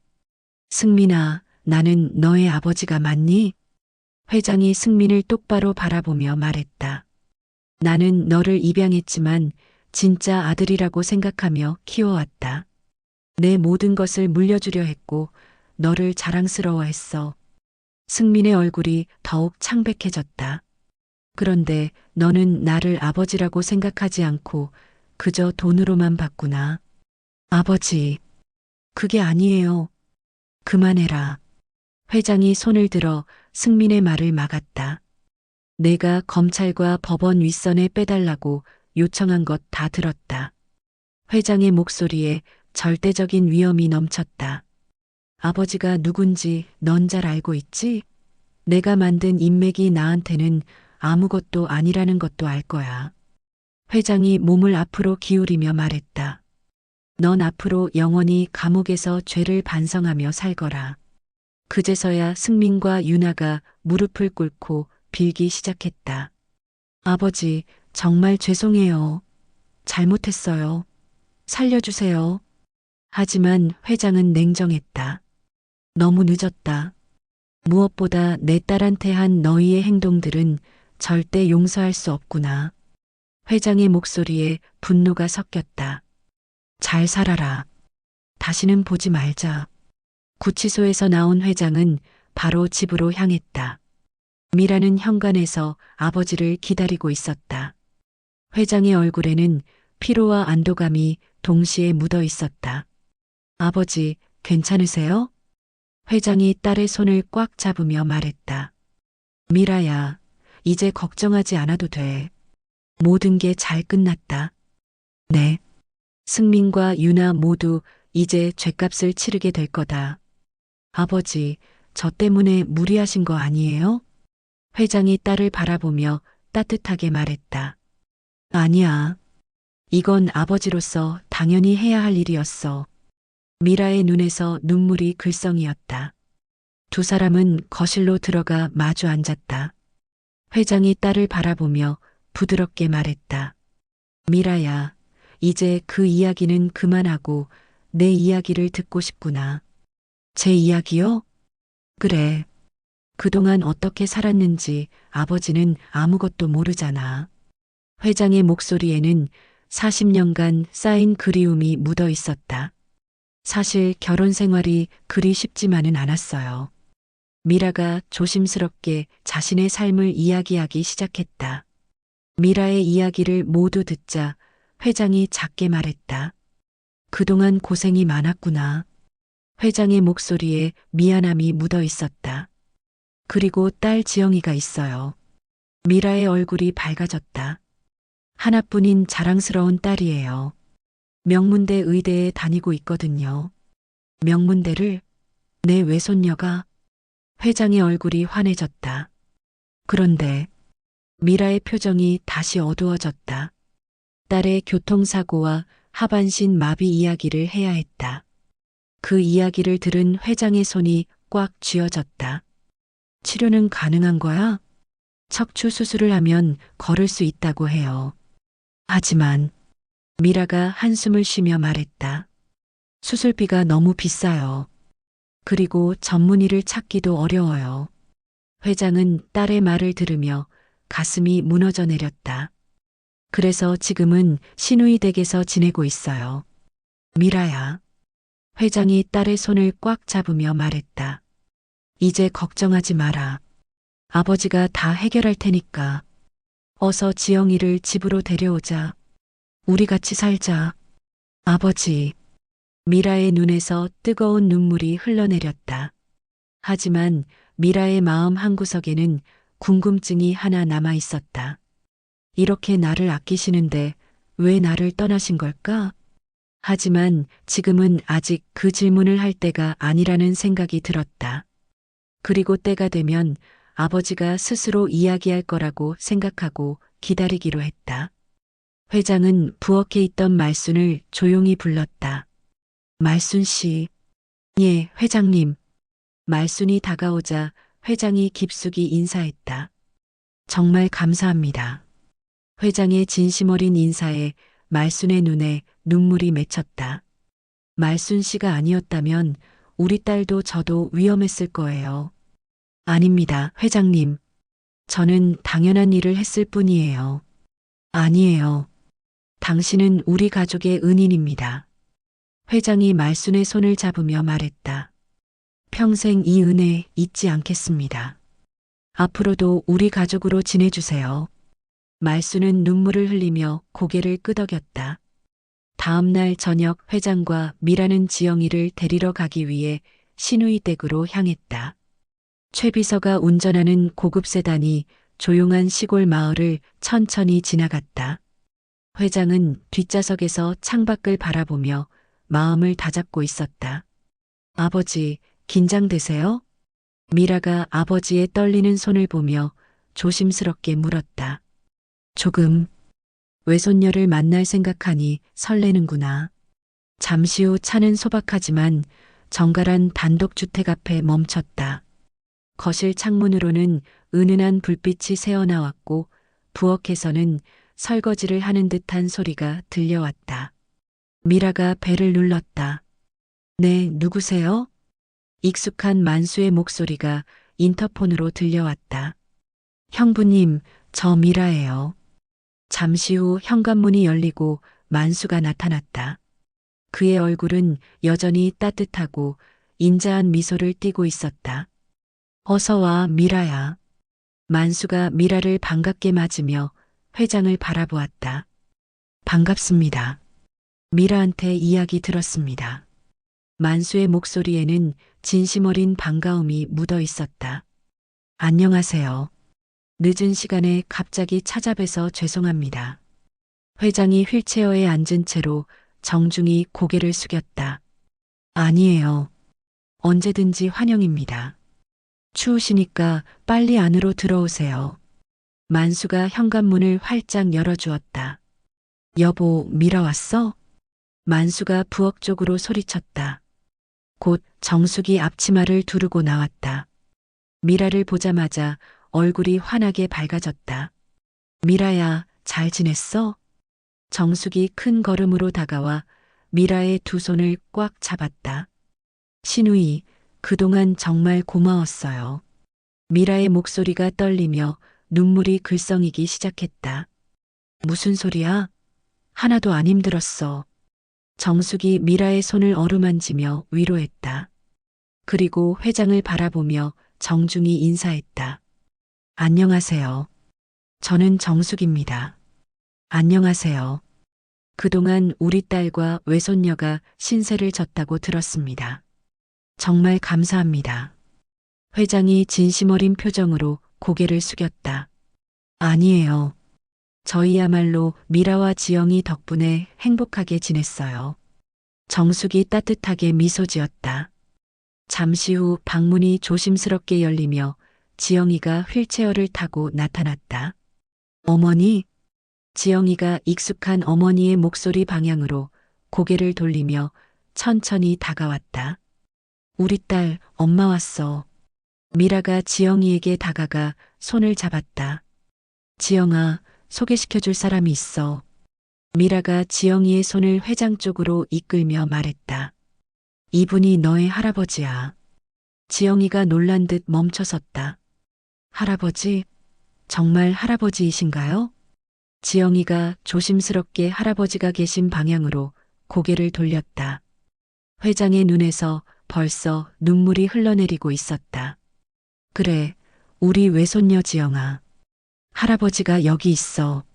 [SPEAKER 1] 승민아, 나는 너의 아버지가 맞니? 회장이 승민을 똑바로 바라보며 말했다. 나는 너를 입양했지만 진짜 아들이라고 생각하며 키워왔다. 내 모든 것을 물려주려 했고 너를 자랑스러워했어. 승민의 얼굴이 더욱 창백해졌다. 그런데 너는 나를 아버지라고 생각하지 않고 그저 돈으로만 봤구나. 아버지, 그게 아니에요. 그만해라. 회장이 손을 들어 승민의 말을 막았다. 내가 검찰과 법원 윗선에 빼달라고 요청한 것 다 들었다. 회장의 목소리에 절대적인 위엄이 넘쳤다. 아버지가 누군지 넌 잘 알고 있지? 내가 만든 인맥이 나한테는 아무것도 아니라는 것도 알 거야. 회장이 몸을 앞으로 기울이며 말했다. 넌 앞으로 영원히 감옥에서 죄를 반성하며 살거라. 그제서야 승민과 유나가 무릎을 꿇고 빌기 시작했다. 아버지, 정말 죄송해요. 잘못했어요. 살려주세요. 하지만 회장은 냉정했다. 너무 늦었다. 무엇보다 내 딸한테 한 너희의 행동들은 절대 용서할 수 없구나. 회장의 목소리에 분노가 섞였다. 잘 살아라. 다시는 보지 말자. 구치소에서 나온 회장은 바로 집으로 향했다. 미라는 현관에서 아버지를 기다리고 있었다. 회장의 얼굴에는 피로와 안도감이 동시에 묻어 있었다. 아버지, 괜찮으세요? 회장이 딸의 손을 꽉 잡으며 말했다. 미라야, 이제 걱정하지 않아도 돼. 모든 게 잘 끝났다. 네. 승민과 유나 모두 이제 죗값을 치르게 될 거다. 아버지, 저 때문에 무리하신 거 아니에요? 회장이 딸을 바라보며 따뜻하게 말했다. 아니야. 이건 아버지로서 당연히 해야 할 일이었어. 미라의 눈에서 눈물이 글썽이었다. 두 사람은 거실로 들어가 마주 앉았다. 회장이 딸을 바라보며 부드럽게 말했다. 미라야, 이제 그 이야기는 그만하고 내 이야기를 듣고 싶구나. 제 이야기요? 그래. 그동안 어떻게 살았는지 아버지는 아무것도 모르잖아. 회장의 목소리에는 40년간 쌓인 그리움이 묻어 있었다. 사실 결혼 생활이 그리 쉽지만은 않았어요. 미라가 조심스럽게 자신의 삶을 이야기하기 시작했다. 미라의 이야기를 모두 듣자 회장이 작게 말했다. 그동안 고생이 많았구나. 회장의 목소리에 미안함이 묻어 있었다. 그리고 딸 지영이가 있어요. 미라의 얼굴이 밝아졌다. 하나뿐인 자랑스러운 딸이에요. 명문대 의대에 다니고 있거든요. 명문대를 내 외손녀가. 회장의 얼굴이 환해졌다. 그런데 미라의 표정이 다시 어두워졌다. 딸의 교통사고와 하반신 마비 이야기를 해야 했다. 그 이야기를 들은 회장의 손이 꽉 쥐어졌다. 치료는 가능한 거야? 척추 수술을 하면 걸을 수 있다고 해요. 하지만 미라가 한숨을 쉬며 말했다. 수술비가 너무 비싸요. 그리고 전문의를 찾기도 어려워요. 회장은 딸의 말을 들으며 가슴이 무너져 내렸다. 그래서 지금은 시누이 댁에서 지내고 있어요. 미라야. 회장이 딸의 손을 꽉 잡으며 말했다. 이제 걱정하지 마라. 아버지가 다 해결할 테니까. 어서 지영이를 집으로 데려오자. 우리 같이 살자. 아버지. 미라의 눈에서 뜨거운 눈물이 흘러내렸다. 하지만 미라의 마음 한구석에는 궁금증이 하나 남아 있었다. 이렇게 나를 아끼시는데 왜 나를 떠나신 걸까? 하지만 지금은 아직 그 질문을 할 때가 아니라는 생각이 들었다. 그리고 때가 되면 아버지가 스스로 이야기할 거라고 생각하고 기다리기로 했다. 회장은 부엌에 있던 말순을 조용히 불렀다. 말순 씨. 예, 회장님. 말순이 다가오자 회장이 깊숙이 인사했다. 정말 감사합니다. 회장의 진심 어린 인사에 말순의 눈에 눈물이 맺혔다. 말순 씨가 아니었다면 우리 딸도 저도 위험했을 거예요. 아닙니다, 회장님. 저는 당연한 일을 했을 뿐이에요. 아니에요. 당신은 우리 가족의 은인입니다. 회장이 말순의 손을 잡으며 말했다. 평생 이 은혜 잊지 않겠습니다. 앞으로도 우리 가족으로 지내주세요. 말순은 눈물을 흘리며 고개를 끄덕였다. 다음 날 저녁 회장과 미라는 지영이를 데리러 가기 위해 시누이 댁으로 향했다. 최 비서가 운전하는 고급 세단이 조용한 시골 마을을 천천히 지나갔다. 회장은 뒷좌석에서 창밖을 바라보며 마음을 다잡고 있었다. 아버지, 긴장되세요? 미라가 아버지의 떨리는 손을 보며 조심스럽게 물었다. 조금. 외손녀를 만날 생각하니 설레는구나. 잠시 후 차는 소박하지만 정갈한 단독주택 앞에 멈췄다. 거실 창문으로는 은은한 불빛이 새어나왔고 부엌에서는 설거지를 하는 듯한 소리가 들려왔다. 미라가 벨을 눌렀다. 네, 누구세요? 익숙한 만수의 목소리가 인터폰으로 들려왔다. 형부님, 저 미라예요. 잠시 후 현관문이 열리고 만수가 나타났다. 그의 얼굴은 여전히 따뜻하고 인자한 미소를 띠고 있었다. 어서 와, 미라야. 만수가 미라를 반갑게 맞으며 회장을 바라보았다. 반갑습니다. 미라한테 이야기 들었습니다. 만수의 목소리에는 진심 어린 반가움이 묻어 있었다. 안녕하세요. 늦은 시간에 갑자기 찾아뵈서 죄송합니다. 회장이 휠체어에 앉은 채로 정중히 고개를 숙였다. 아니에요. 언제든지 환영입니다. 추우시니까 빨리 안으로 들어오세요. 만수가 현관문을 활짝 열어주었다. 여보, 미라 왔어? 만수가 부엌 쪽으로 소리쳤다. 곧 정숙이 앞치마를 두르고 나왔다. 미라를 보자마자 얼굴이 환하게 밝아졌다. 미라야, 잘 지냈어? 정숙이 큰 걸음으로 다가와 미라의 두 손을 꽉 잡았다. 시누이, 그동안 정말 고마웠어요. 미라의 목소리가 떨리며 눈물이 글썽이기 시작했다. 무슨 소리야? 하나도 안 힘들었어. 정숙이 미라의 손을 어루만지며 위로했다. 그리고 회장을 바라보며 정중히 인사했다. 안녕하세요. 저는 정숙입니다. 안녕하세요. 그동안 우리 딸과 외손녀가 신세를 졌다고 들었습니다. 정말 감사합니다. 회장이 진심 어린 표정으로 고개를 숙였다. 아니에요. 저희야말로 미라와 지영이 덕분에 행복하게 지냈어요. 정숙이 따뜻하게 미소 지었다. 잠시 후 방문이 조심스럽게 열리며 지영이가 휠체어를 타고 나타났다. 어머니? 지영이가 익숙한 어머니의 목소리 방향으로 고개를 돌리며 천천히 다가왔다. 우리 딸, 엄마 왔어. 미라가 지영이에게 다가가 손을 잡았다. 지영아, 소개시켜줄 사람이 있어. 미라가 지영이의 손을 회장 쪽으로 이끌며 말했다. 이분이 너의 할아버지야. 지영이가 놀란 듯 멈춰섰다. 할아버지, 정말 할아버지이신가요? 지영이가 조심스럽게 할아버지가 계신 방향으로 고개를 돌렸다. 회장의 눈에서 벌써 눈물이 흘러내리고 있었다. 그래, 우리 외손녀 지영아. 할아버지가 여기 있어.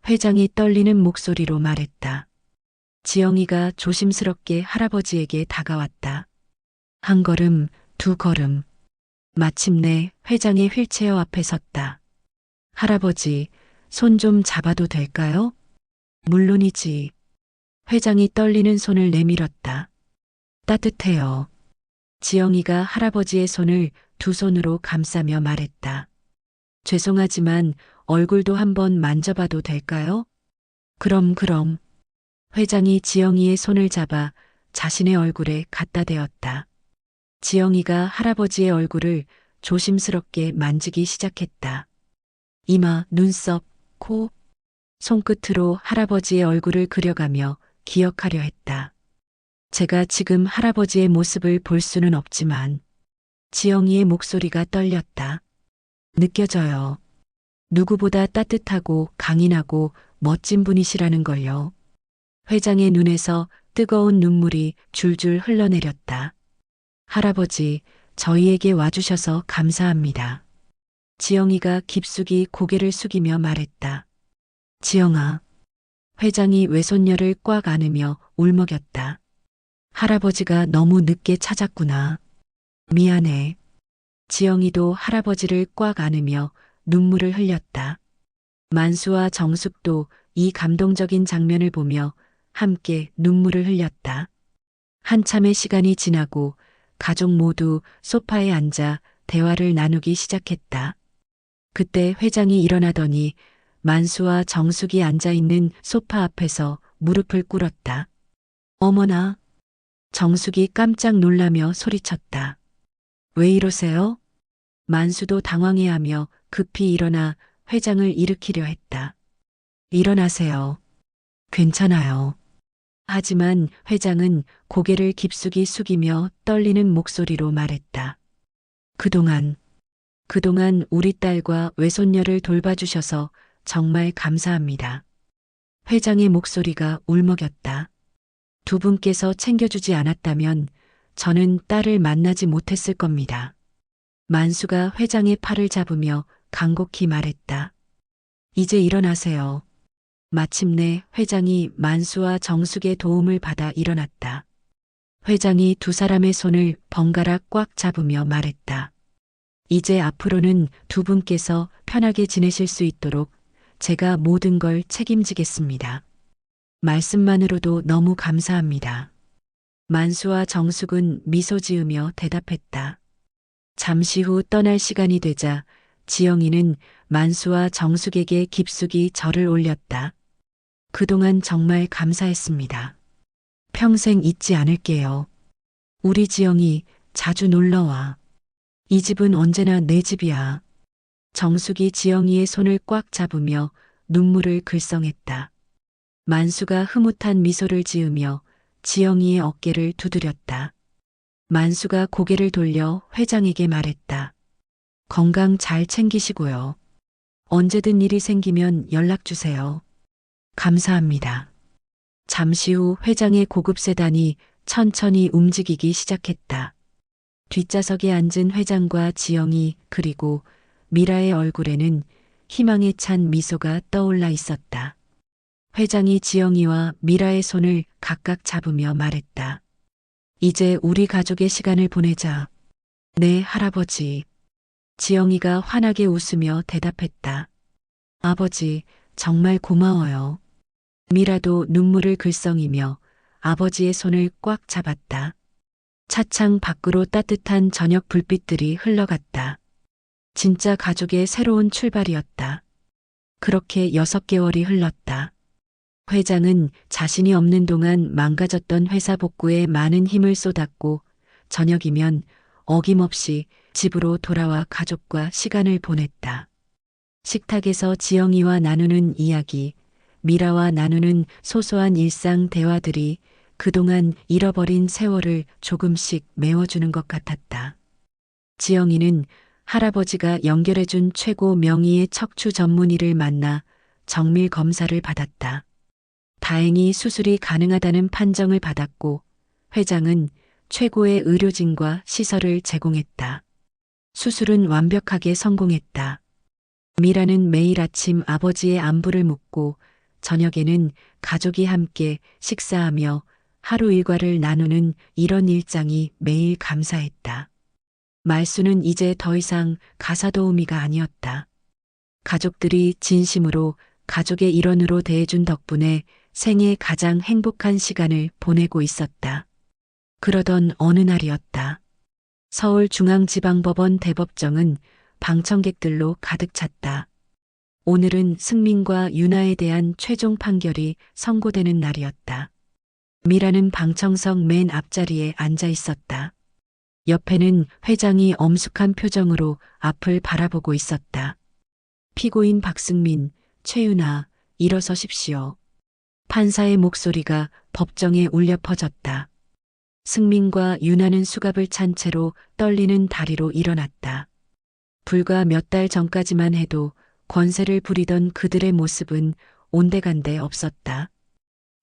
[SPEAKER 1] 회장이 떨리는 목소리로 말했다. 지영이가 조심스럽게 할아버지에게 다가왔다. 한 걸음, 두 걸음. 마침내 회장의 휠체어 앞에 섰다. 할아버지, 손 좀 잡아도 될까요? 물론이지. 회장이 떨리는 손을 내밀었다. 따뜻해요. 지영이가 할아버지의 손을 두 손으로 감싸며 말했다. 죄송하지만 얼굴도 한번 만져봐도 될까요? 그럼. 회장이 지영이의 손을 잡아 자신의 얼굴에 갖다 대었다. 지영이가 할아버지의 얼굴을 조심스럽게 만지기 시작했다. 이마, 눈썹, 코, 손끝으로 할아버지의 얼굴을 그려가며 기억하려 했다. 제가 지금 할아버지의 모습을 볼 수는 없지만 지영이의 목소리가 떨렸다. 느껴져요. 누구보다 따뜻하고 강인하고 멋진 분이시라는 걸요. 회장의 눈에서 뜨거운 눈물이 줄줄 흘러내렸다. 할아버지, 저희에게 와주셔서 감사합니다. 지영이가 깊숙이 고개를 숙이며 말했다. 지영아. 회장이 외손녀를 꽉 안으며 울먹였다. 할아버지가 너무 늦게 찾았구나. 미안해. 지영이도 할아버지를 꽉 안으며 눈물을 흘렸다. 만수와 정숙도 이 감동적인 장면을 보며 함께 눈물을 흘렸다. 한참의 시간이 지나고 가족 모두 소파에 앉아 대화를 나누기 시작했다. 그때 회장이 일어나더니 만수와 정숙이 앉아있는 소파 앞에서 무릎을 꿇었다. 어머나. 정숙이 깜짝 놀라며 소리쳤다. 왜 이러세요? 만수도 당황해하며 급히 일어나 회장을 일으키려 했다. 일어나세요. 괜찮아요. 하지만 회장은 고개를 깊숙이 숙이며 떨리는 목소리로 말했다. 그동안 우리 딸과 외손녀를 돌봐주셔서 정말 감사합니다. 회장의 목소리가 울먹였다. 두 분께서 챙겨주지 않았다면 저는 딸을 만나지 못했을 겁니다. 만수가 회장의 팔을 잡으며 간곡히 말했다. 이제 일어나세요. 마침내 회장이 만수와 정숙의 도움을 받아 일어났다. 회장이 두 사람의 손을 번갈아 꽉 잡으며 말했다. 이제 앞으로는 두 분께서 편하게 지내실 수 있도록 제가 모든 걸 책임지겠습니다. 말씀만으로도 너무 감사합니다. 만수와 정숙은 미소 지으며 대답했다. 잠시 후 떠날 시간이 되자 지영이는 만수와 정숙에게 깊숙이 절을 올렸다. 그동안 정말 감사했습니다. 평생 잊지 않을게요. 우리 지영이 자주 놀러와. 이 집은 언제나 내 집이야. 정숙이 지영이의 손을 꽉 잡으며 눈물을 글썽했다. 만수가 흐뭇한 미소를 지으며 지영이의 어깨를 두드렸다. 만수가 고개를 돌려 회장에게 말했다. 건강 잘 챙기시고요. 언제든 일이 생기면 연락 주세요. 감사합니다. 잠시 후 회장의 고급 세단이 천천히 움직이기 시작했다. 뒷좌석에 앉은 회장과 지영이 그리고 미라의 얼굴에는 희망에 찬 미소가 떠올라 있었다. 회장이 지영이와 미라의 손을 각각 잡으며 말했다. 이제 우리 가족의 시간을 보내자. 네, 할아버지. 지영이가 환하게 웃으며 대답했다. 아버지, 정말 고마워요. 미라도 눈물을 글썽이며 아버지의 손을 꽉 잡았다. 차창 밖으로 따뜻한 저녁 불빛들이 흘러갔다. 진짜 가족의 새로운 출발이었다. 그렇게 6개월이 흘렀다. 회장은 자신이 없는 동안 망가졌던 회사 복구에 많은 힘을 쏟았고 저녁이면 어김없이 집으로 돌아와 가족과 시간을 보냈다. 식탁에서 지영이와 나누는 이야기, 미라와 나누는 소소한 일상 대화들이 그동안 잃어버린 세월을 조금씩 메워주는 것 같았다. 지영이는 할아버지가 연결해준 최고 명의의 척추 전문의를 만나 정밀 검사를 받았다. 다행히 수술이 가능하다는 판정을 받았고 회장은 최고의 의료진과 시설을 제공했다. 수술은 완벽하게 성공했다. 미라는 매일 아침 아버지의 안부를 묻고 저녁에는 가족이 함께 식사하며 하루 일과를 나누는 이런 일상이 매일 감사했다. 말수는 이제 더 이상 가사도우미가 아니었다. 가족들이 진심으로 가족의 일원으로 대해준 덕분에 생애 가장 행복한 시간을 보내고 있었다. 그러던 어느 날이었다. 서울중앙지방법원 대법정은 방청객들로 가득 찼다. 오늘은 승민과 유나에 대한 최종 판결이 선고되는 날이었다. 미라는 방청석 맨 앞자리에 앉아 있었다. 옆에는 회장이 엄숙한 표정으로 앞을 바라보고 있었다. 피고인 박승민, 최윤아, 일어서십시오. 판사의 목소리가 법정에 울려 퍼졌다. 승민과 유나는 수갑을 찬 채로 떨리는 다리로 일어났다. 불과 몇 달 전까지만 해도 권세를 부리던 그들의 모습은 온데간데 없었다.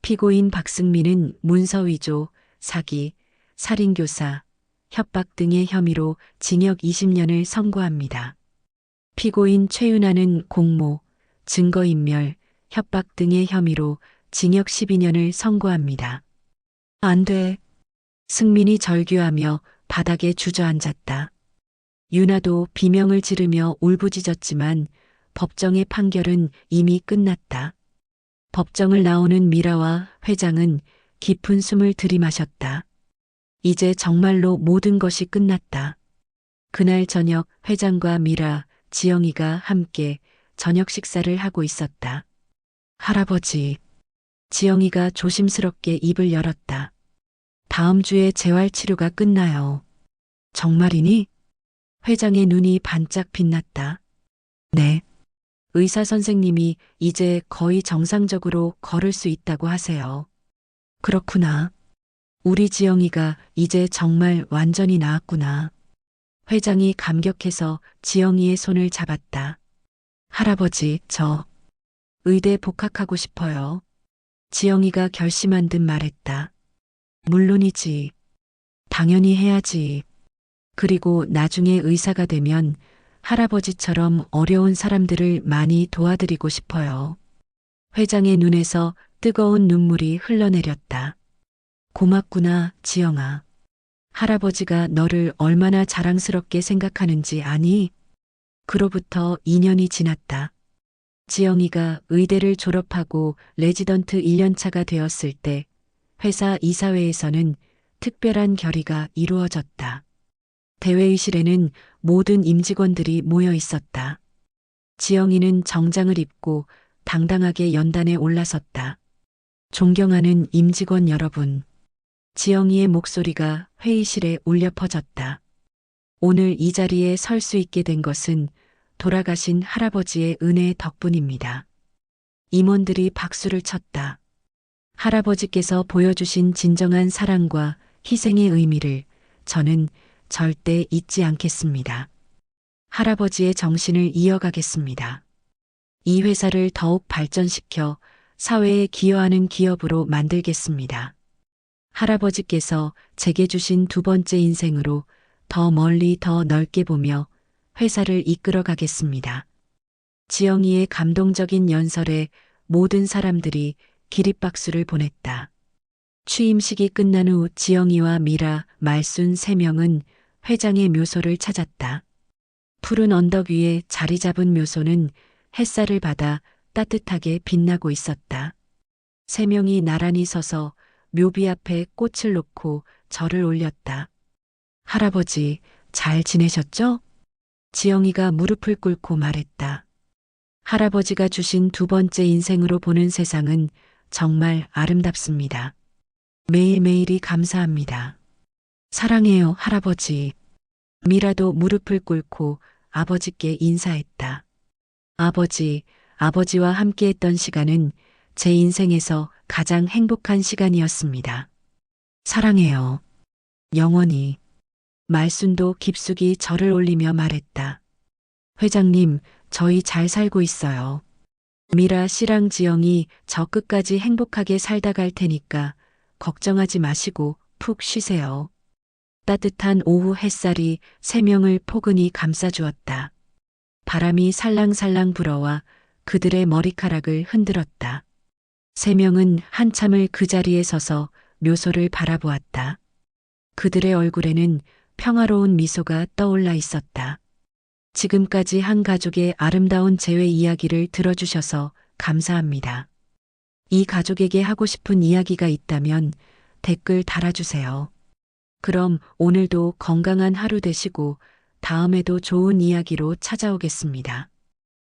[SPEAKER 1] 피고인 박승민은 문서 위조, 사기, 살인교사, 협박 등의 혐의로 징역 20년을 선고합니다. 피고인 최윤아는 공모, 증거인멸, 협박 등의 혐의로 징역 12년을 선고합니다. 안 돼. 승민이 절규하며 바닥에 주저앉았다. 유나도 비명을 지르며 울부짖었지만 법정의 판결은 이미 끝났다. 법정을 나오는 미라와 회장은 깊은 숨을 들이마셨다. 이제 정말로 모든 것이 끝났다. 그날 저녁 회장과 미라, 지영이가 함께 저녁 식사를 하고 있었다. 할아버지, 지영이가 조심스럽게 입을 열었다. 다음 주에 재활치료가 끝나요. 정말이니? 회장의 눈이 반짝 빛났다. 네. 의사 선생님이 이제 거의 정상적으로 걸을 수 있다고 하세요. 그렇구나. 우리 지영이가 이제 정말 완전히 나았구나. 회장이 감격해서 지영이의 손을 잡았다. 할아버지, 저 의대 복학하고 싶어요. 지영이가 결심한 듯 말했다. 물론이지. 당연히 해야지. 그리고 나중에 의사가 되면 할아버지처럼 어려운 사람들을 많이 도와드리고 싶어요. 회장의 눈에서 뜨거운 눈물이 흘러내렸다. 고맙구나, 지영아. 할아버지가 너를 얼마나 자랑스럽게 생각하는지 아니? 그로부터 2년이 지났다. 지영이가 의대를 졸업하고 레지던트 1년차가 되었을 때 회사 이사회에서는 특별한 결의가 이루어졌다. 대회의실에는 모든 임직원들이 모여 있었다. 지영이는 정장을 입고 당당하게 연단에 올라섰다. 존경하는 임직원 여러분. 지영이의 목소리가 회의실에 울려 퍼졌다. 오늘 이 자리에 설 수 있게 된 것은 돌아가신 할아버지의 은혜 덕분입니다. 임원들이 박수를 쳤다. 할아버지께서 보여주신 진정한 사랑과 희생의 의미를 저는 절대 잊지 않겠습니다. 할아버지의 정신을 이어가겠습니다. 이 회사를 더욱 발전시켜 사회에 기여하는 기업으로 만들겠습니다. 할아버지께서 제게 주신 두 번째 인생으로 더 멀리 더 넓게 보며 회사를 이끌어 가겠습니다. 지영이의 감동적인 연설에 모든 사람들이 기립박수를 보냈다. 취임식이 끝난 후 지영이와 미라, 말순 3명은 회장의 묘소를 찾았다. 푸른 언덕 위에 자리 잡은 묘소는 햇살을 받아 따뜻하게 빛나고 있었다. 3명이 나란히 서서 묘비 앞에 꽃을 놓고 절을 올렸다. 할아버지, 잘 지내셨죠? 지영이가 무릎을 꿇고 말했다. 할아버지가 주신 두 번째 인생으로 보는 세상은 정말 아름답습니다. 매일매일이 감사합니다. 사랑해요, 할아버지. 미라도 무릎을 꿇고 아버지께 인사했다. 아버지, 아버지와 함께했던 시간은 제 인생에서 가장 행복한 시간이었습니다. 사랑해요. 영원히. 말순도 깊숙이 절을 올리며 말했다. 회장님, 저희 잘 살고 있어요. 미라 씨랑 지영이 저 끝까지 행복하게 살다 갈 테니까 걱정하지 마시고 푹 쉬세요. 따뜻한 오후 햇살이 세 명을 포근히 감싸주었다. 바람이 살랑살랑 불어와 그들의 머리카락을 흔들었다. 세 명은 한참을 그 자리에 서서 묘소를 바라보았다. 그들의 얼굴에는 평화로운 미소가 떠올라 있었다. 지금까지 한 가족의 아름다운 재회 이야기를 들어주셔서 감사합니다. 이 가족에게 하고 싶은 이야기가 있다면 댓글 달아주세요. 그럼 오늘도 건강한 하루 되시고 다음에도 좋은 이야기로 찾아오겠습니다.